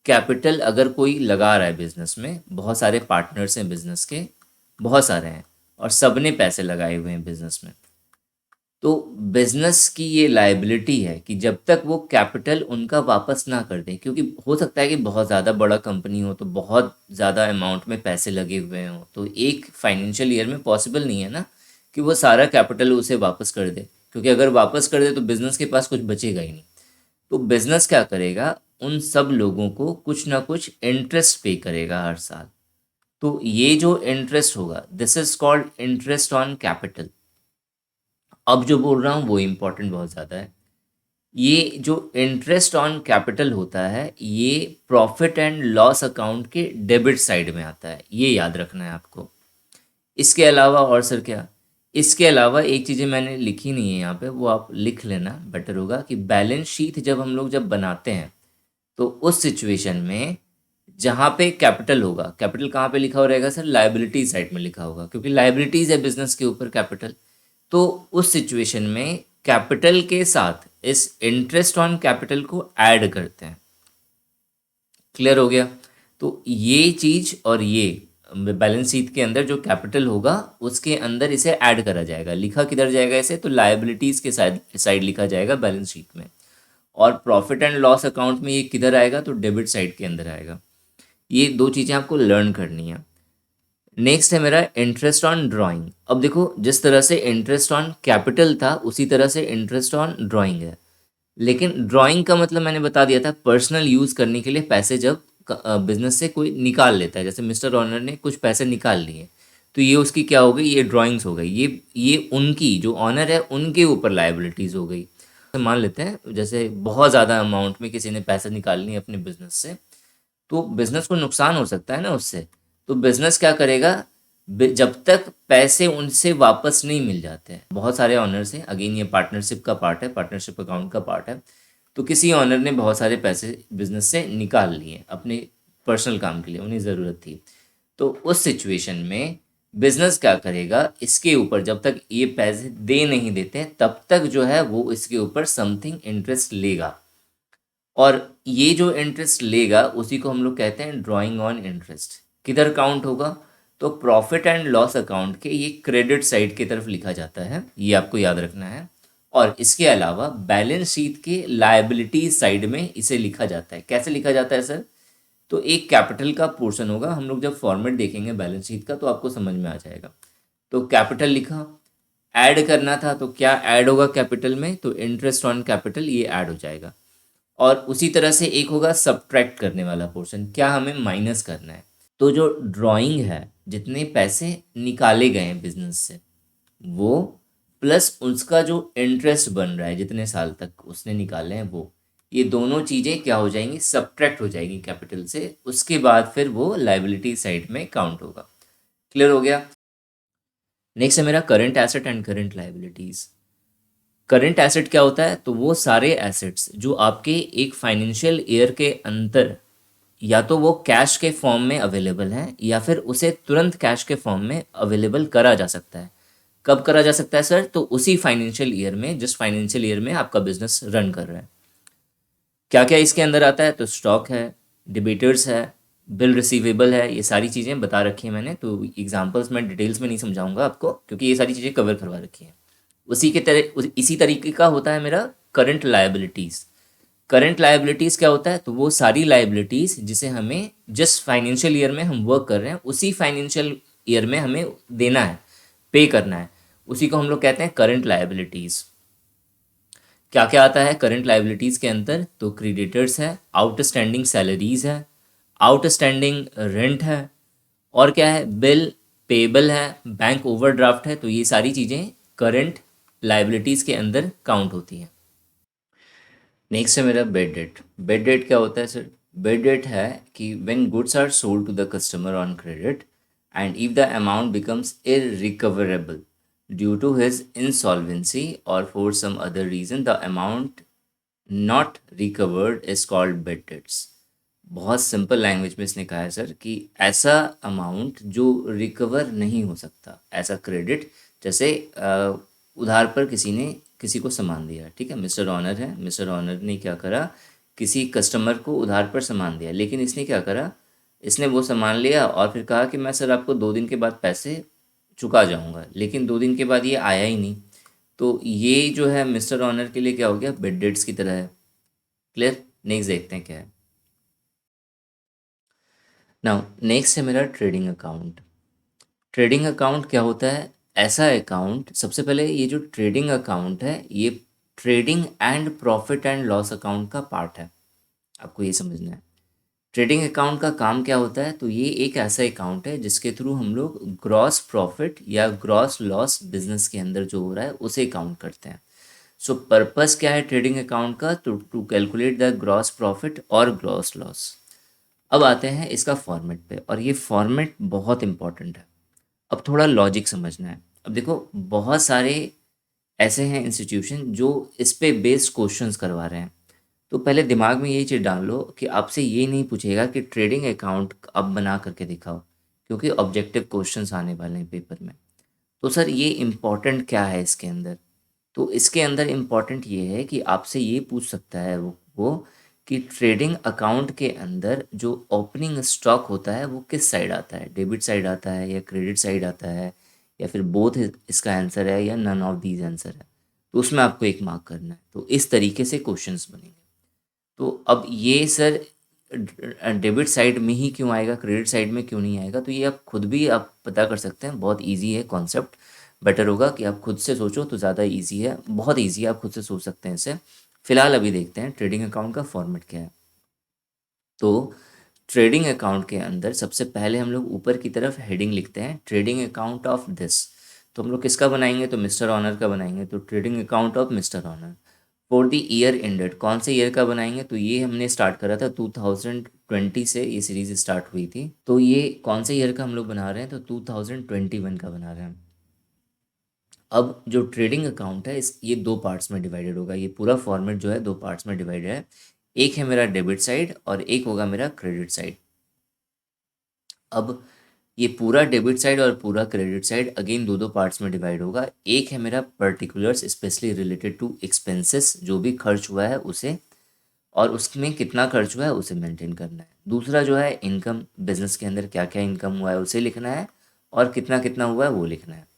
कैपिटल अगर कोई लगा रहा है बिजनेस में, बहुत सारे पार्टनर्स हैं बिजनेस के, बहुत सारे हैं, और सबने पैसे लगाए हुए हैं बिजनेस में, तो बिजनेस की ये लायबिलिटी है कि जब तक वो कैपिटल उनका वापस ना कर दें, क्योंकि हो सकता है कि बहुत ज़्यादा बड़ा कंपनी हो तो बहुत ज़्यादा अमाउंट में पैसे लगे हुए हों, तो एक फाइनेंशियल ईयर में पॉसिबल नहीं है ना कि वो सारा कैपिटल उसे वापस कर दे, क्योंकि अगर वापस कर दे तो बिजनेस के पास कुछ बचेगा ही नहीं। तो बिजनेस क्या करेगा, उन सब लोगों को कुछ ना कुछ इंटरेस्ट पे करेगा हर साल। तो ये जो इंटरेस्ट होगा, this is called interest on capital. अब जो बोल रहा हूँ वो इम्पोर्टेंट बहुत ज़्यादा है। ये जो इंटरेस्ट ऑन कैपिटल होता है, ये प्रॉफिट एंड लॉस अकाउंट के डेबिट साइड में आता है, ये याद रखना है आपको। इसके अलावा और सर क्या, इसके अलावा एक चीज़ें मैंने लिखी नहीं है यहाँ पे, वो आप लिख लेना बेटर होगा, कि बैलेंस शीट जब हम लोग जब बनाते हैं तो उस सिचुएशन में जहाँ पे कैपिटल होगा, कैपिटल कहाँ पे लिखा हो रहेगा सर, लाइबिलिटी साइड में लिखा होगा, क्योंकि लाइबिलिटीज है बिजनेस के ऊपर कैपिटल। तो उस सिचुएशन में कैपिटल के साथ इस इंटरेस्ट ऑन कैपिटल को ऐड करते हैं। क्लियर हो गया? तो ये चीज, और ये बैलेंस शीट के अंदर जो कैपिटल होगा उसके अंदर इसे ऐड करा जाएगा। लिखा किधर जाएगा इसे, तो लायबिलिटीज के साइड लिखा जाएगा बैलेंस शीट में। और प्रॉफिट एंड लॉस अकाउंट में ये किधर आएगा, तो डेबिट साइड के अंदर आएगा। ये दो चीज़ें आपको लर्न करनी है। नेक्स्ट है मेरा इंटरेस्ट ऑन ड्राइंग। अब देखो, जिस तरह से इंटरेस्ट ऑन कैपिटल था उसी तरह से इंटरेस्ट ऑन ड्राइंग है। लेकिन ड्राइंग का मतलब मैंने बता दिया था, पर्सनल यूज़ करने के लिए पैसे जब बिजनेस से कोई निकाल लेता है, जैसे मिस्टर ऑनर ने कुछ पैसे निकाल लिए, तो ये उसकी क्या हो गई, ये ड्राइंग्स हो गई। ये उनकी जो ऑनर है उनके ऊपर लाइबिलिटीज़ हो गई। तो मान लेते हैं जैसे बहुत ज़्यादा अमाउंट में किसी ने पैसे निकाल लिए अपने बिजनेस से, तो बिजनेस को नुकसान हो सकता है ना उससे। तो बिजनेस क्या करेगा, जब तक पैसे उनसे वापस नहीं मिल जाते हैं, बहुत सारे ऑनर्स हैं, अगेन ये पार्टनरशिप का पार्ट है, पार्टनरशिप अकाउंट का पार्ट है। तो किसी ऑनर ने बहुत सारे पैसे बिजनेस से निकाल लिए अपने पर्सनल काम के लिए, उन्हें ज़रूरत थी। तो उस सिचुएशन में बिजनेस क्या करेगा, इसके ऊपर जब तक ये पैसे दे नहीं देते तब तक जो है वो इसके ऊपर समथिंग इंटरेस्ट लेगा। और ये जो इंटरेस्ट लेगा उसी को हम लोग कहते हैं ड्राइंग ऑन इंटरेस्ट। किधर काउंट होगा, तो प्रॉफिट एंड लॉस अकाउंट के ये क्रेडिट साइड की तरफ लिखा जाता है, ये आपको याद रखना है। और इसके अलावा बैलेंस शीट के लायबिलिटी साइड में इसे लिखा जाता है। कैसे लिखा जाता है सर, तो एक कैपिटल का पोर्शन होगा, हम लोग जब फॉर्मेट देखेंगे बैलेंस शीट का तो आपको समझ में आ जाएगा। तो कैपिटल लिखा, ऐड करना था तो क्या ऐड होगा कैपिटल में, तो इंटरेस्ट ऑन कैपिटल ये ऐड हो जाएगा। और उसी तरह से एक होगा सब्ट्रैक्ट करने वाला पोर्शन, क्या हमें माइनस करना है। तो जो ड्राइंग है, जितने पैसे निकाले गए हैं बिजनेस से वो, प्लस उसका जो इंटरेस्ट बन रहा है जितने साल तक उसने निकाले हैं वो, ये दोनों चीज़ें क्या हो जाएंगी, सब्ट्रैक्ट हो जाएंगी कैपिटल से। उसके बाद फिर वो लाइबिलिटी साइड में काउंट होगा। क्लियर हो गया? नेक्स्ट है मेरा current asset and current liabilities. Current asset क्या होता है, तो वो सारे एसेट्स जो आपके एक फाइनेंशियल ईयर के अंदर या तो वो कैश के फॉर्म में अवेलेबल है या फिर उसे तुरंत कैश के फॉर्म में अवेलेबल करा जा सकता है। कब करा जा सकता है सर, तो उसी फाइनेंशियल ईयर में, जिस फाइनेंशियल ईयर में आपका बिजनेस रन कर रहा है। क्या क्या इसके अंदर आता है, तो स्टॉक है, डिबेटर्स है, बिल रिसीवेबल है, ये सारी चीज़ें बता रखी हैं मैंने। तो एग्जांपल्स मैं डिटेल्स में नहीं समझाऊंगा आपको, क्योंकि ये सारी चीज़ें कवर करवा रखी हैं। इसी तरीके का होता है मेरा करंट लायबिलिटीज़। करंट लायबिलिटीज़ क्या होता है, तो वो सारी लायबिलिटीज़ जिसे हमें जिस फाइनेंशियल ईयर में हम वर्क कर रहे हैं उसी फाइनेंशियल ईयर में हमें देना है, पे करना है, उसी को हम लोग कहते हैं करंट लायबिलिटीज़। क्या क्या आता है करंट लायबिलिटीज़ के अंदर, तो क्रेडिटर्स है, आउटस्टैंडिंग सैलरीज है, आउटस्टैंडिंग रेंट है, और क्या है, बिल पेबल है, बैंक ओवरड्राफ्ट है। तो ये सारी चीज़ें करंट लायबिलिटीज़ के अंदर काउंट होती हैं। नेक्स्ट है मेरा बेड डेट। बेड डेट क्या होता है सर, बेड डेट है कि when goods are sold to the customer on credit and if the amount becomes irrecoverable due to his insolvency और for some other reason the amount not recovered is called bad debts. बहुत simple language में इसने कहा है sir कि ऐसा amount जो recover नहीं हो सकता, ऐसा क्रेडिट, जैसे उधार पर किसी ने किसी को सामान दिया, ठीक है, मिस्टर ऑनर है, मिस्टर ऑनर ने क्या करा, किसी कस्टमर को उधार पर सामान दिया, लेकिन इसने क्या करा, इसने वो सामान लिया और फिर कहा कि मैं सर आपको 2 दिन के बाद पैसे चुका जाऊंगा, लेकिन 2 दिन के बाद ये आया ही नहीं। तो ये जो है मिस्टर ऑनर के लिए क्या हो गया, बेड डेट्स की तरह है। क्लियर? नेक्स्ट देखते हैं क्या है। नाउ नेक्स्ट है मेरा ट्रेडिंग अकाउंट। ट्रेडिंग अकाउंट क्या होता है, ऐसा अकाउंट, सबसे पहले ये जो ट्रेडिंग अकाउंट है ये trading and profit and loss account का पार्ट है। आपको ये समझना है। ट्रेडिंग अकाउंट का काम क्या होता है? तो ये एक ऐसा अकाउंट है जिसके थ्रू हम लोग ग्रॉस प्रॉफिट या ग्रॉस लॉस बिजनेस के अंदर जो हो रहा है उसे काउंट करते हैं। सो पर्पस क्या है ट्रेडिंग अकाउंट का? To calculate the gross profit और ग्रॉस लॉस। अब आते हैं इसका फॉर्मेट पे, और ये फॉर्मेट बहुत इंपॉर्टेंट है। अब थोड़ा लॉजिक समझना है। अब देखो, बहुत सारे ऐसे हैं इंस्टीट्यूशन जो इस पे बेस्ड क्वेश्चंस करवा रहे हैं। तो पहले दिमाग में यही चीज़ डाल लो कि आपसे ये नहीं पूछेगा कि ट्रेडिंग अकाउंट अब बना करके दिखाओ, क्योंकि ऑब्जेक्टिव क्वेश्चंस आने वाले हैं पेपर में। तो सर ये इम्पॉर्टेंट क्या है इसके अंदर? तो इसके अंदर इम्पॉर्टेंट ये है कि आपसे ये पूछ सकता है वो कि ट्रेडिंग अकाउंट के अंदर जो ओपनिंग स्टॉक होता है वो किस साइड आता है? डेबिट साइड आता है या क्रेडिट साइड आता है, या फिर बोथ इसका आंसर है, या नन ऑफ दीज आंसर है? तो उसमें आपको एक मार्क करना है। तो इस तरीके से क्वेश्चंस बनेंगे। तो अब ये सर डेबिट साइड में ही क्यों आएगा, क्रेडिट साइड में क्यों नहीं आएगा? तो ये आप खुद भी आप पता कर सकते हैं। बहुत इजी है कॉन्सेप्ट। बेटर होगा कि आप खुद से सोचो तो ज़्यादा इजी है, बहुत इजी है, आप खुद से सोच सकते हैं इसे। फिलहाल अभी देखते हैं ट्रेडिंग अकाउंट का फॉर्मेट क्या है। तो ट्रेडिंग अकाउंट के अंदर सबसे पहले हम लोग ऊपर की तरफ हेडिंग लिखते हैं, ट्रेडिंग अकाउंट ऑफ दिस। तो हम लोग किसका बनाएंगे? तो मिस्टर ऑनर का बनाएंगे। तो trading account of mister owner for the year ended. कौन से ईयर का बनाएंगे? तो ये हमने स्टार्ट करा था 2020 से, ये सीरीज स्टार्ट हुई थी। तो ये कौन से ईयर का हम लोग बना रहे हैं? तो 2021 का बना रहे हैं। अब जो ट्रेडिंग अकाउंट है इस ये दो पार्ट्स में डिवाइडेड होगा। ये पूरा फॉर्मेट जो है दो पार्ट्स में डिवाइडेड है। एक है मेरा डेबिट साइड और एक होगा मेरा क्रेडिट साइड। अब ये पूरा डेबिट साइड और पूरा क्रेडिट साइड अगेन दो दो पार्ट्स में डिवाइड होगा। एक है मेरा particulars specially related to expenses, जो भी खर्च हुआ है उसे, और उसमें कितना खर्च हुआ है उसे मेंटेन करना है। दूसरा जो है इनकम, बिजनेस के अंदर क्या क्या इनकम हुआ है उसे लिखना है, और कितना कितना हुआ है वो लिखना है।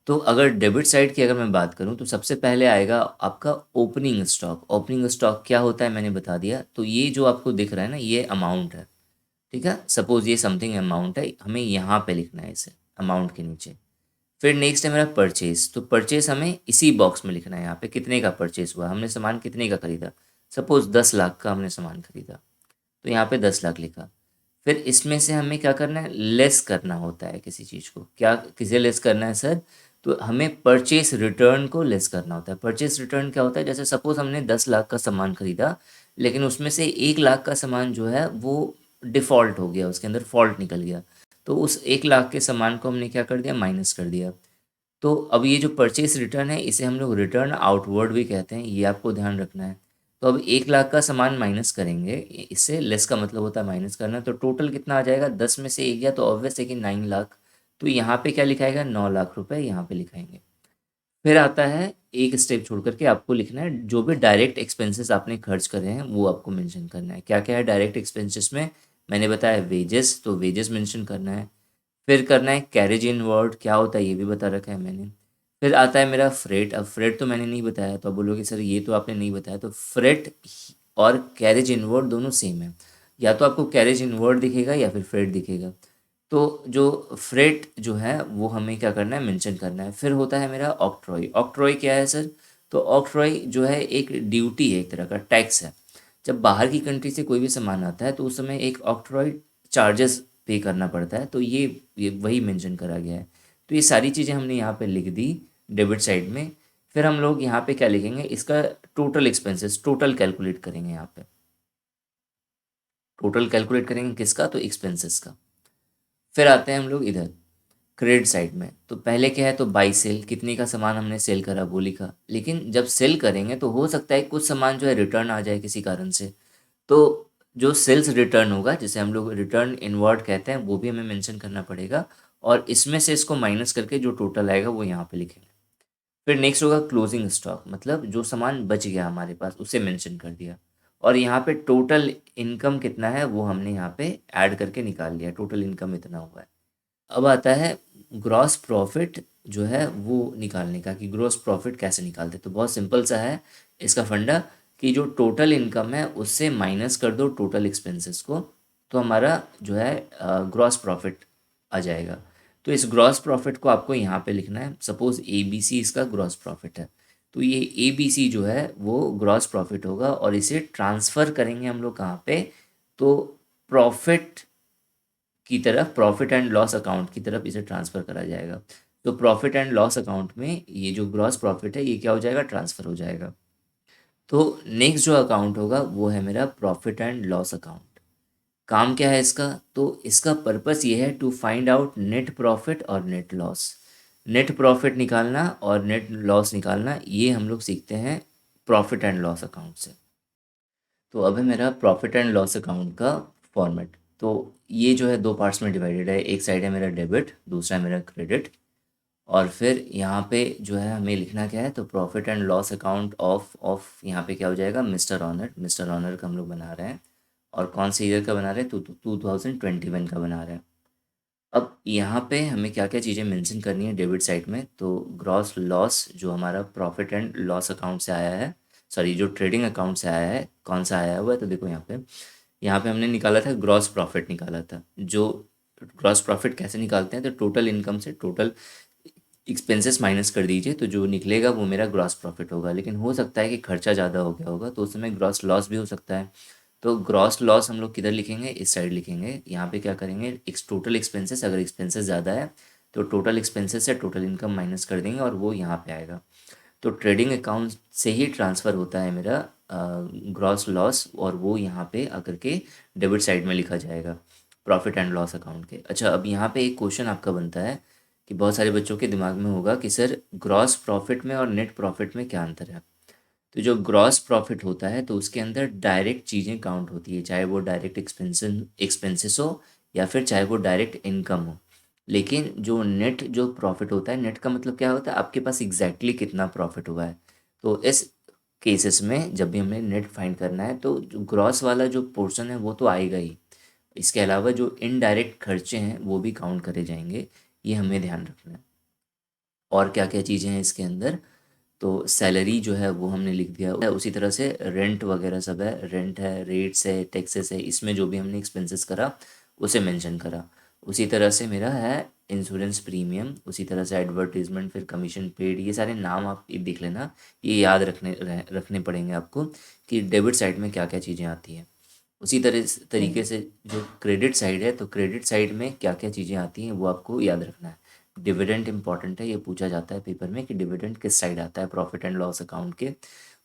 तो अगर डेबिट साइड की अगर मैं बात करूं तो सबसे पहले आएगा आपका ओपनिंग स्टॉक। ओपनिंग स्टॉक क्या होता है मैंने बता दिया। तो ये जो आपको दिख रहा है ना, ये अमाउंट है। ठीक है, सपोज ये समथिंग अमाउंट है, हमें यहाँ पे लिखना है इसे अमाउंट के नीचे। फिर नेक्स्ट है मेरा परचेज। तो परचेज हमें इसी बॉक्स में लिखना है, यहाँ पे कितने का परचेज हुआ, हमने सामान कितने का खरीदा। सपोज 10 लाख का हमने सामान खरीदा, तो यहाँ पे 10 लाख लिखा। फिर इसमें से हमें क्या करना है? लेस करना होता है किसी चीज़ को। क्या किसे लेस करना है सर? तो हमें परचेस रिटर्न को लेस करना होता है। परचेस रिटर्न क्या होता है? जैसे सपोज हमने 10 लाख का सामान खरीदा, लेकिन उसमें से 1 लाख का सामान जो है वो डिफ़ॉल्ट हो गया, उसके अंदर फॉल्ट निकल गया। तो उस 1 लाख के सामान को हमने क्या कर दिया? माइनस कर दिया। तो अब ये जो परचेस रिटर्न है इसे हम लोग रिटर्न आउटवर्ड भी कहते हैं, ये आपको ध्यान रखना है। तो अब 1 लाख का सामान माइनस करेंगे, इससे लेस का मतलब होता है माइनस करना। तो टोटल कितना आ जाएगा? 10 में से एक गया तो ऑब्वियस है कि 9 लाख। तो यहाँ पे क्या लिखाएगा? 9 लाख रुपए यहाँ पे लिखाएंगे। फिर आता है एक स्टेप छोड़ करके आपको लिखना है जो भी डायरेक्ट एक्सपेंसेस आपने खर्च करे हैं वो आपको मेंशन करना है। क्या क्या है डायरेक्ट एक्सपेंसेस में? मैंने बताया वेजेस, तो वेजेस मेंशन करना है। फिर करना है कैरेज इन वर्ड, क्या होता है ये भी बता रखा है मैंने। फिर आता है मेरा फ्रेट। अब फ्रेट तो मैंने नहीं बताया, तो आप बोलोगे सर ये तो आपने नहीं बताया। तो फ्रेट और कैरेज इन वर्ड दोनों सेम है, या तो आपको कैरेज इन वर्ड दिखेगा या फिर फ्रेट दिखेगा। तो जो फ्रेट जो है वो हमें क्या करना है? मेंशन करना है। फिर होता है मेरा ऑक्ट्रॉय। ऑक्ट्रॉय क्या है सर? तो ऑक्ट्रॉय जो है एक ड्यूटी है, एक तरह का टैक्स है। जब बाहर की कंट्री से कोई भी सामान आता है तो उस समय एक ऑक्ट्रॉय चार्जेस पे करना पड़ता है। तो ये वही मेंशन करा गया है। तो ये सारी चीज़ें हमने यहाँ पे लिख दी डेबिट साइड में। फिर हम लोग यहाँ पे क्या लिखेंगे? इसका टोटल एक्सपेंसेस, टोटल कैलकुलेट करेंगे यहाँ पे। टोटल कैलकुलेट करेंगे किसका? तो एक्सपेंसेस का। फिर आते हैं हम लोग इधर क्रेडिट साइड में। तो पहले क्या है? तो बाई सेल, कितने का सामान हमने सेल करा वो लिखा। लेकिन जब सेल करेंगे तो हो सकता है कुछ सामान जो है रिटर्न आ जाए किसी कारण से। तो जो सेल्स रिटर्न होगा, जिसे हम लोग रिटर्न इनवर्ड कहते हैं, वो भी हमें मेंशन करना पड़ेगा। और इसमें से इसको माइनस करके जो टोटल आएगा वो यहाँ पे लिखेंगे। फिर नेक्स्ट होगा क्लोजिंग स्टॉक, मतलब जो सामान बच गया हमारे पास उसे मेंशन कर दिया। और यहाँ पे टोटल इनकम कितना है वो हमने यहाँ पे ऐड करके निकाल लिया, टोटल इनकम इतना हुआ है। अब आता है ग्रॉस प्रॉफिट जो है वो निकालने का, कि ग्रॉस प्रॉफिट कैसे निकालते। तो बहुत सिंपल सा है इसका फंडा, कि जो टोटल इनकम है उससे माइनस कर दो टोटल एक्सपेंसेस को, तो हमारा जो है ग्रॉस प्रॉफिट आ जाएगा। तो इस ग्रॉस प्रॉफिट को आपको यहाँ पे लिखना है। सपोज ABC इसका ग्रॉस प्रॉफिट है, तो ये ए बी सी जो है वो ग्रॉस प्रॉफिट होगा और इसे ट्रांसफ़र करेंगे हम लोग कहाँ पे, तो प्रॉफिट की तरफ, प्रॉफिट एंड लॉस अकाउंट की तरफ इसे ट्रांसफ़र करा जाएगा। तो प्रॉफिट एंड लॉस अकाउंट में ये जो ग्रॉस प्रॉफिट है ये क्या हो जाएगा, ट्रांसफ़र हो जाएगा। तो नेक्स्ट जो अकाउंट होगा वो है मेरा प्रॉफिट एंड लॉस अकाउंट। काम क्या है इसका, तो इसका पर्पस ये है to find out net profit और नेट लॉस। नेट प्रॉफिट निकालना और नेट लॉस निकालना ये हम लोग सीखते हैं प्रॉफिट एंड लॉस अकाउंट से। तो अब है मेरा प्रॉफिट एंड लॉस अकाउंट का फॉर्मेट। तो ये जो है दो पार्ट्स में डिवाइडेड है, एक साइड है मेरा डेबिट, दूसरा है मेरा क्रेडिट। और फिर यहाँ पे जो है हमें लिखना क्या है, तो profit and loss account of यहाँ पे क्या हो जाएगा, मिस्टर ऑनर। मिस्टर ऑनर का हम लोग बना रहे हैं और कौन से ईयर का बना रहे हैं, 2021 का बना रहे हैं। अब यहाँ पे हमें क्या क्या चीज़ें मेंशन करनी है डेबिट साइड में, तो ग्रॉस लॉस जो हमारा प्रॉफिट एंड लॉस अकाउंट से आया है, सॉरी जो ट्रेडिंग अकाउंट से आया है, कौन सा आया हुआ है, तो देखो यहाँ पे हमने निकाला था ग्रॉस प्रॉफिट निकाला था। जो ग्रॉस प्रॉफिट कैसे निकालते हैं, तो टोटल इनकम से टोटल एक्सपेंसेस माइनस कर दीजिए, तो जो निकलेगा वो मेरा ग्रॉस प्रॉफिट होगा। लेकिन हो सकता है कि खर्चा ज़्यादा हो गया होगा तो उस समय ग्रॉस लॉस भी हो सकता है। तो ग्रॉस लॉस हम लोग किधर लिखेंगे, इस साइड लिखेंगे। यहाँ पे क्या करेंगे, एक टोटल एक्सपेंसेस, अगर एक्सपेंसेस ज़्यादा है तो टोटल एक्सपेंसेस से टोटल इनकम माइनस कर देंगे और वो यहाँ पे आएगा। तो ट्रेडिंग अकाउंट से ही ट्रांसफ़र होता है मेरा ग्रॉस लॉस और वो यहाँ पे आकर के डेबिट साइड में लिखा जाएगा प्रॉफिट एंड लॉस अकाउंट के। अच्छा, अब यहाँ पे एक क्वेश्चन आपका बनता है कि बहुत सारे बच्चों के दिमाग में होगा कि सर ग्रॉस प्रॉफिट में और नेट प्रॉफिट में क्या अंतर है। तो जो ग्रॉस प्रॉफिट होता है तो उसके अंदर डायरेक्ट चीज़ें काउंट होती है, चाहे वो डायरेक्ट एक्सपेंसेस हो या फिर चाहे वो डायरेक्ट इनकम हो। लेकिन जो नेट जो प्रॉफिट होता है, नेट का मतलब क्या होता है, आपके पास एग्जैक्टली कितना प्रॉफिट हुआ है। तो इस केसेस में जब भी हमें नेट फाइंड करना है तो जो ग्रॉस वाला जो पोर्शन है वो तो आएगा ही, इसके अलावा जो इनडायरेक्ट खर्चे हैं वो भी काउंट करे जाएंगे, ये हमें ध्यान रखना है। और क्या क्या चीज़ें हैं इसके अंदर, तो सैलरी जो है वो हमने लिख दिया है, उसी तरह से रेंट वगैरह सब है, रेंट है, रेट्स है, टैक्सेस है, इसमें जो भी हमने एक्सपेंसेस करा उसे मेंशन करा। उसी तरह से मेरा है इंश्योरेंस प्रीमियम, उसी तरह से एडवर्टीजमेंट, फिर कमीशन पेड, ये सारे नाम आप ये देख लेना, ये याद रखने पड़ेंगे आपको कि डेबिट साइड में क्या क्या चीज़ें आती हैं। उसी तरीके से जो क्रेडिट साइड है, तो क्रेडिट साइड में क्या क्या चीज़ें आती हैं वो आपको याद रखना है। डिविडेंड इंपॉर्टेंट है, ये पूछा जाता है पेपर में कि डिविडेंड किस साइड आता है प्रॉफिट एंड लॉस अकाउंट के।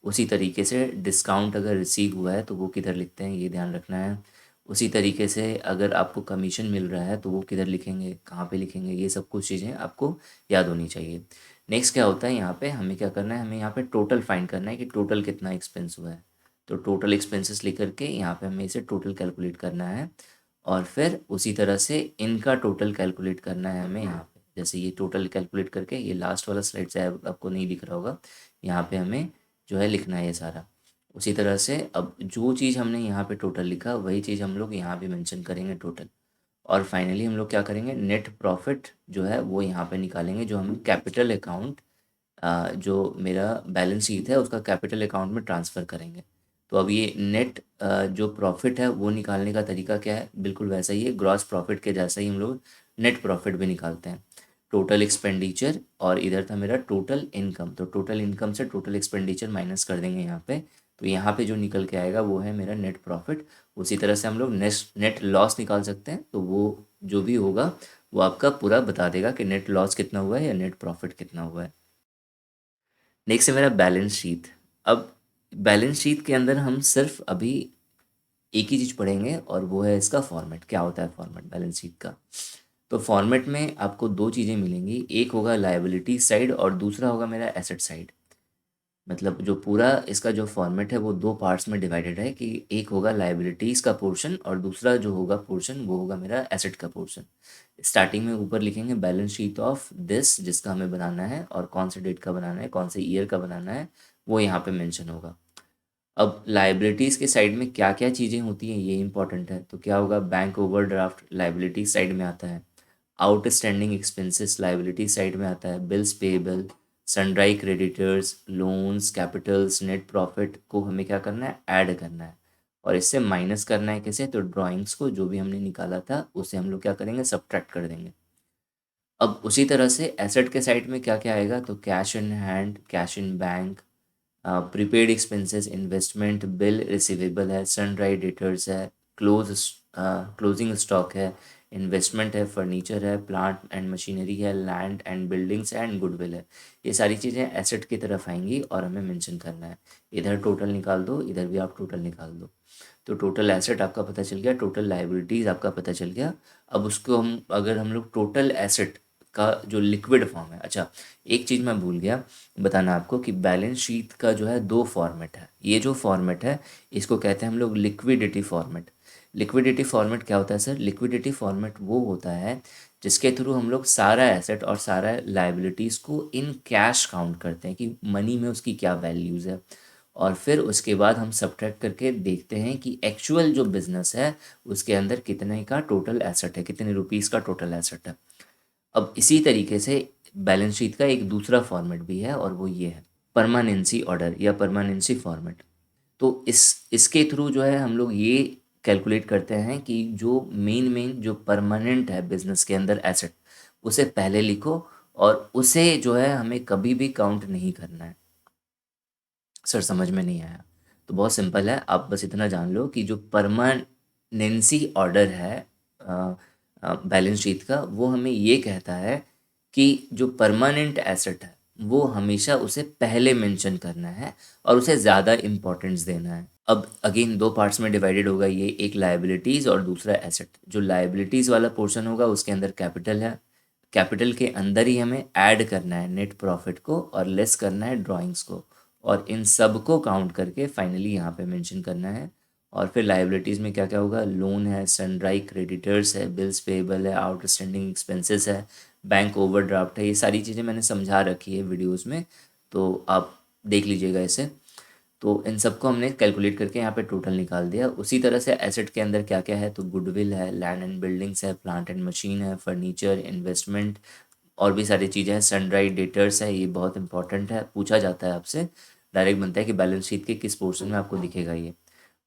उसी तरीके से डिस्काउंट अगर रिसीव हुआ है तो वो किधर लिखते हैं, ये ध्यान रखना है। उसी तरीके से अगर आपको कमीशन मिल रहा है तो वो किधर लिखेंगे, कहाँ पे लिखेंगे, ये सब कुछ चीज़ें आपको याद होनी चाहिए। नेक्स्ट क्या होता है, यहाँ पे हमें क्या करना है, हमें यहाँ पे टोटल फाइंड करना है कि टोटल कितना एक्सपेंस हुआ है। तो टोटल एक्सपेंसेस लिख करके यहाँ पे हमें इसे टोटल कैलकुलेट करना है और फिर उसी तरह से इनका टोटल कैलकुलेट करना है हमें यहाँ पे। जैसे ये टोटल कैलकुलेट करके, ये लास्ट वाला स्लाइड से आपको नहीं दिख रहा होगा, यहाँ पे हमें जो है लिखना है ये सारा। उसी तरह से अब जो चीज़ हमने यहाँ पे टोटल लिखा वही चीज़ हम लोग यहाँ पे मेंशन करेंगे टोटल। और फाइनली हम लोग क्या करेंगे, नेट प्रॉफिट जो है वो यहाँ पे निकालेंगे, जो हम कैपिटल अकाउंट, जो मेरा बैलेंस शीट है उसका कैपिटल अकाउंट में ट्रांसफ़र करेंगे। तो अब ये नेट जो प्रॉफिट है वो निकालने का तरीका क्या है, बिल्कुल वैसा ही है, ग्रॉस प्रॉफिट के जैसा ही हम लोग नेट प्रॉफिट भी निकालते हैं। टोटल एक्सपेंडिचर और इधर था मेरा टोटल इनकम, तो टोटल इनकम से टोटल एक्सपेंडिचर माइनस कर देंगे यहाँ पे। तो यहाँ पे जो निकल के आएगा वो है मेरा नेट प्रॉफिट। उसी तरह से हम लोग नेट लॉस निकाल सकते हैं, तो वो जो भी होगा वो आपका पूरा बता देगा कि नेट लॉस कितना हुआ है या नेट प्रॉफिट कितना हुआ है। नेक्स्ट है मेरा बैलेंस शीट। अब बैलेंस शीट के अंदर हम सिर्फ अभी एक ही चीज़ पढ़ेंगे और वो है इसका फॉर्मेट, क्या होता है फॉर्मेट बैलेंस शीट का। तो फॉर्मेट में आपको दो चीज़ें मिलेंगी, एक होगा लायबिलिटी साइड और दूसरा होगा मेरा एसेट साइड। मतलब जो पूरा इसका जो फॉर्मेट है वो दो पार्ट्स में डिवाइडेड है कि एक होगा लायबिलिटीज़ का पोर्शन और दूसरा जो होगा पोर्शन वो होगा मेरा एसेट का पोर्शन। स्टार्टिंग में ऊपर लिखेंगे बैलेंस शीट ऑफ दिस, जिसका हमें बनाना है और कौन से डेट का बनाना है, कौन से ईयर का बनाना है, वो यहाँ पे मेंशन होगा। अब लाइबिलिटीज़ के साइड में क्या क्या चीज़ें होती हैं ये इंपॉर्टेंट है, तो क्या होगा, बैंक ओवरड्राफ्ट लाइबिलिटी साइड में आता है, आउटस्टैंडिंग एक्सपेंसेस लाइबिलिटी साइड में आता है, bills payable, sundry creditors, loans, capitals, net profit को हमें क्या करना है, ऐड करना है और इससे माइनस करना है कैसे, तो ड्राइंग्स को जो भी हमने निकाला था उसे हम लोग क्या करेंगे, सब्ट्रैक्ट कर देंगे। अब उसी तरह से एसेट के साइड में क्या क्या आएगा, तो cash in hand, cash in bank, prepaid expenses, investment, bill receivable है, सनड्राई डेटर्स है, क्लोजिंग स्टॉक है, इन्वेस्टमेंट है, फर्नीचर है, प्लांट एंड मशीनरी है, land and buildings and goodwill है। ये सारी चीज़ें एसेट की तरफ आएंगी और हमें मेंशन करना है। इधर टोटल निकाल दो, इधर भी आप टोटल निकाल दो। तो टोटल एसेट आपका पता चल गया, टोटल लाइबिलिटीज़ आपका पता चल गया। अब उसको हम अगर हम लोग टोटल एसेट का जो लिक्विड फॉर्म है, अच्छा एक चीज़ मैं भूल गया बताना आपको कि बैलेंस शीट का जो है दो फॉर्मेट है। ये जो फॉर्मेट है इसको कहते हैं हम लोग लिक्विडिटी फॉर्मेट। लिक्विडिटी फॉर्मेट क्या होता है सर? लिक्विडिटी फॉर्मेट वो होता है जिसके थ्रू हम लोग सारा एसेट और सारा लाइबिलिटीज़ को इन कैश काउंट करते हैं कि मनी में उसकी क्या वैल्यूज़ है, और फिर उसके बाद हम सब्ट्रैक्ट करके देखते हैं कि एक्चुअल जो बिज़नेस है उसके अंदर कितने का टोटल एसेट है, कितने रुपीज़ का टोटल एसेट है। अब इसी तरीके से बैलेंस शीट का एक दूसरा फॉर्मेट भी है और वो ये है परमानेंसी ऑर्डर या परमानेंसी फॉर्मेट। तो इसके थ्रू जो है हम लोग ये कैलकुलेट करते हैं कि जो मेन जो परमानेंट है बिजनेस के अंदर एसेट, उसे पहले लिखो और उसे जो है हमें कभी भी काउंट नहीं करना है। सर समझ में नहीं आया? तो बहुत सिंपल है, आप बस इतना जान लो कि जो परमानेंसी ऑर्डर है बैलेंस शीट का, वो हमें ये कहता है कि जो परमानेंट एसेट है वो हमेशा उसे पहले मेंशन करना है और उसे ज़्यादा इम्पोर्टेंस देना है। अब अगेन दो पार्ट्स में डिवाइडेड होगा ये, एक लाइबिलिटीज़ और दूसरा एसेट। जो लाइबिलिटीज़ वाला पोर्शन होगा उसके अंदर कैपिटल है, कैपिटल के अंदर ही हमें ऐड करना है नेट प्रॉफिट को और लेस करना है ड्राइंग्स को, और इन सब को काउंट करके फाइनली यहाँ पे मेंशन करना है। और फिर लाइबिलिटीज़ में क्या क्या होगा, लोन है, सनड्राई क्रेडिटर्स है, बिल्स पेबल है, आउटस्टैंडिंग एक्सपेंसेस है, बैंक ओवरड्राफ्ट है। ये सारी चीज़ें मैंने समझा रखी है वीडियोस में, तो आप देख लीजिएगा इसे। तो इन सबको हमने कैलकुलेट करके यहाँ पे टोटल निकाल दिया। उसी तरह से एसेट के अंदर क्या क्या है, तो गुडविल है, लैंड एंड बिल्डिंग्स है, प्लांट एंड मशीन है, फर्नीचर, इन्वेस्टमेंट, और भी सारी चीज़ें हैं, सनड्राई डेटर्स है। ये बहुत इंपॉर्टेंट है, पूछा जाता है आपसे, डायरेक्ट बनता है कि बैलेंस शीट के किस पोर्शन में आपको दिखेगा ये।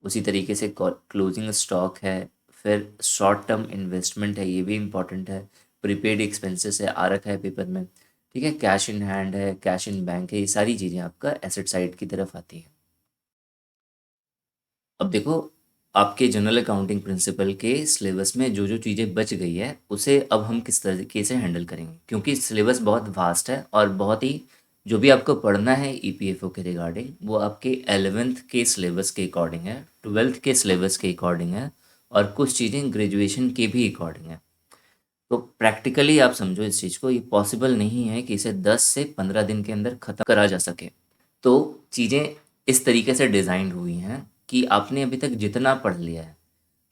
उसी तरीके से क्लोजिंग स्टॉक है, फिर शॉर्ट टर्म इन्वेस्टमेंट है, ये भी इंपॉर्टेंट है, प्रीपेड एक्सपेंसेस है, आ रखा है पेपर में, ठीक है, कैश इन हैंड है, कैश इन बैंक है। ये सारी चीज़ें आपका एसेट साइड की तरफ आती हैं। अब देखो, आपके जनरल अकाउंटिंग प्रिंसिपल के सिलेबस में जो जो चीज़ें बच गई है उसे अब हम किस तरीके से हैंडल करेंगे, क्योंकि सिलेबस बहुत वास्ट है और बहुत ही जो भी आपको पढ़ना है ईपीएफओ के रिगार्डिंग वो आपके 11th के सिलेबस के अकॉर्डिंग है, 12th के सिलेबस के अकॉर्डिंग है, और कुछ चीज़ें ग्रेजुएशन के भी अकॉर्डिंग है। तो प्रैक्टिकली आप समझो इस चीज़ को, ये पॉसिबल नहीं है कि इसे 10 से 15 दिन के अंदर ख़त्म करा जा सके। तो चीज़ें इस तरीके से डिज़ाइन हुई हैं कि आपने अभी तक जितना पढ़ लिया है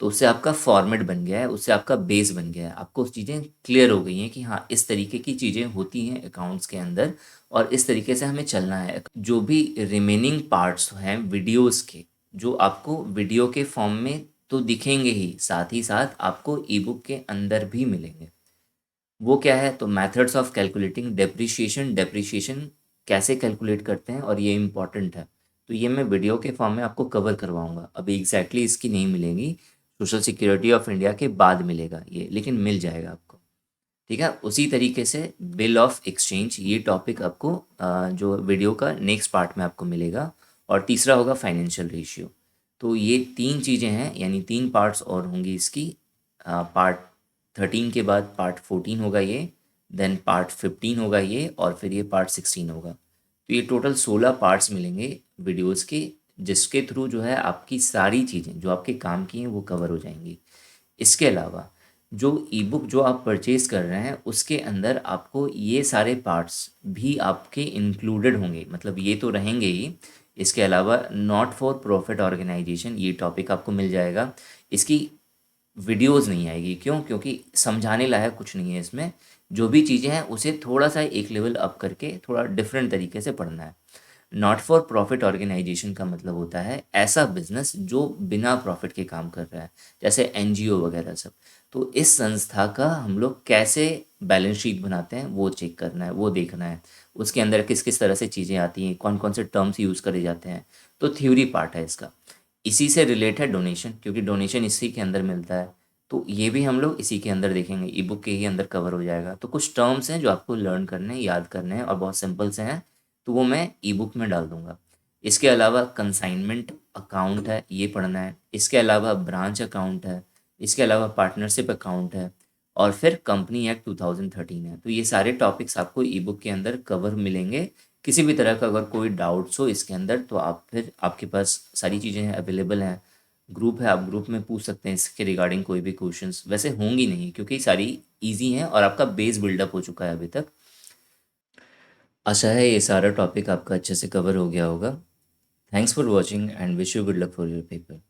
तो उससे आपका फॉर्मेट बन गया है, उससे आपका बेस बन गया है, आपको चीज़ें क्लियर हो गई हैं कि हाँ इस तरीके की चीज़ें होती हैं अकाउंट्स के अंदर और इस तरीके से हमें चलना है। जो भी रिमेनिंग पार्ट्स हैं वीडियोस के, जो आपको वीडियो के फॉर्म में तो दिखेंगे ही साथ आपको ई बुक के अंदर भी मिलेंगे। वो क्या है, तो methods of calculating depreciation, depreciation कैसे कैलकुलेट करते हैं और ये इम्पॉर्टेंट है। तो ये मैं वीडियो के फॉर्म में आपको कवर करवाऊंगा, अभी एग्जैक्टली इसकी नहीं मिलेंगी, सोशल सिक्योरिटी ऑफ इंडिया के बाद मिलेगा ये, लेकिन मिल जाएगा आपको, ठीक है। उसी तरीके से बिल ऑफ एक्सचेंज, ये टॉपिक आपको जो वीडियो का नेक्स्ट पार्ट में आपको मिलेगा, और तीसरा होगा फाइनेंशियल रेशियो। तो ये तीन चीज़ें हैं, यानी तीन पार्ट्स और होंगी इसकी। पार्ट 13 के बाद पार्ट 14 होगा ये, देन पार्ट 15 होगा ये, और फिर ये पार्ट 16 होगा। तो ये टोटल 16 पार्ट्स मिलेंगे वीडियोस के, जिसके थ्रू जो है आपकी सारी चीज़ें जो आपके काम की हैं वो कवर हो जाएंगी। इसके अलावा जो ई बुक जो आप परचेज़ कर रहे हैं उसके अंदर आपको ये सारे पार्ट्स भी आपके इंक्लूडेड होंगे, मतलब ये तो रहेंगे ही। इसके अलावा नॉट फॉर प्रॉफिट ऑर्गेनाइजेशन, ये टॉपिक आपको मिल जाएगा। इसकी वीडियोस नहीं आएगी, क्यों? क्योंकि समझाने लायक कुछ नहीं है इसमें। जो भी चीज़ें हैं उसे थोड़ा सा एक लेवल अप करके थोड़ा डिफरेंट तरीके से पढ़ना है। नॉट फॉर प्रॉफिट ऑर्गेनाइजेशन का मतलब होता है ऐसा बिजनेस जो बिना प्रॉफिट के काम कर रहा है, जैसे एनजीओ वगैरह सब। तो इस संस्था का हम लोग कैसे बैलेंस शीट बनाते हैं वो चेक करना है, वो देखना है उसके अंदर किस किस तरह से चीज़ें आती हैं, कौन कौन से टर्म्स यूज़ करे जाते हैं। तो थ्योरी पार्ट है इसका। इसी से रिलेट है डोनेशन, क्योंकि डोनेशन इसी के अंदर मिलता है। तो ये भी हम लोग इसी के अंदर देखेंगे, ई बुक के ही अंदर कवर हो जाएगा। तो कुछ टर्म्स हैं जो आपको लर्न करने हैं, याद करने हैं और बहुत सिंपल से हैं, तो वो मैं ई बुक में डाल दूंगा। इसके अलावा कंसाइनमेंट अकाउंट है, ये पढ़ना है। इसके अलावा ब्रांच अकाउंट है। इसके अलावा पार्टनरशिप अकाउंट है। और फिर कंपनी एक्ट 2013 है। तो ये सारे टॉपिक्स आपको ई बुक के अंदर कवर मिलेंगे। किसी भी तरह का अगर कोई डाउट्स हो इसके अंदर तो आप फिर आपके पास सारी चीज़ें हैं, अवेलेबल हैं। ग्रुप है, आप ग्रुप में पूछ सकते हैं इसके रिगार्डिंग कोई भी क्वेश्चंस। वैसे होंगी नहीं क्योंकि सारी इजी हैं और आपका बेस बिल्डअप हो चुका है अभी तक। आशा है ये सारा टॉपिक आपका अच्छे से कवर हो गया होगा। Thanks for watching and wish you good luck for your paper.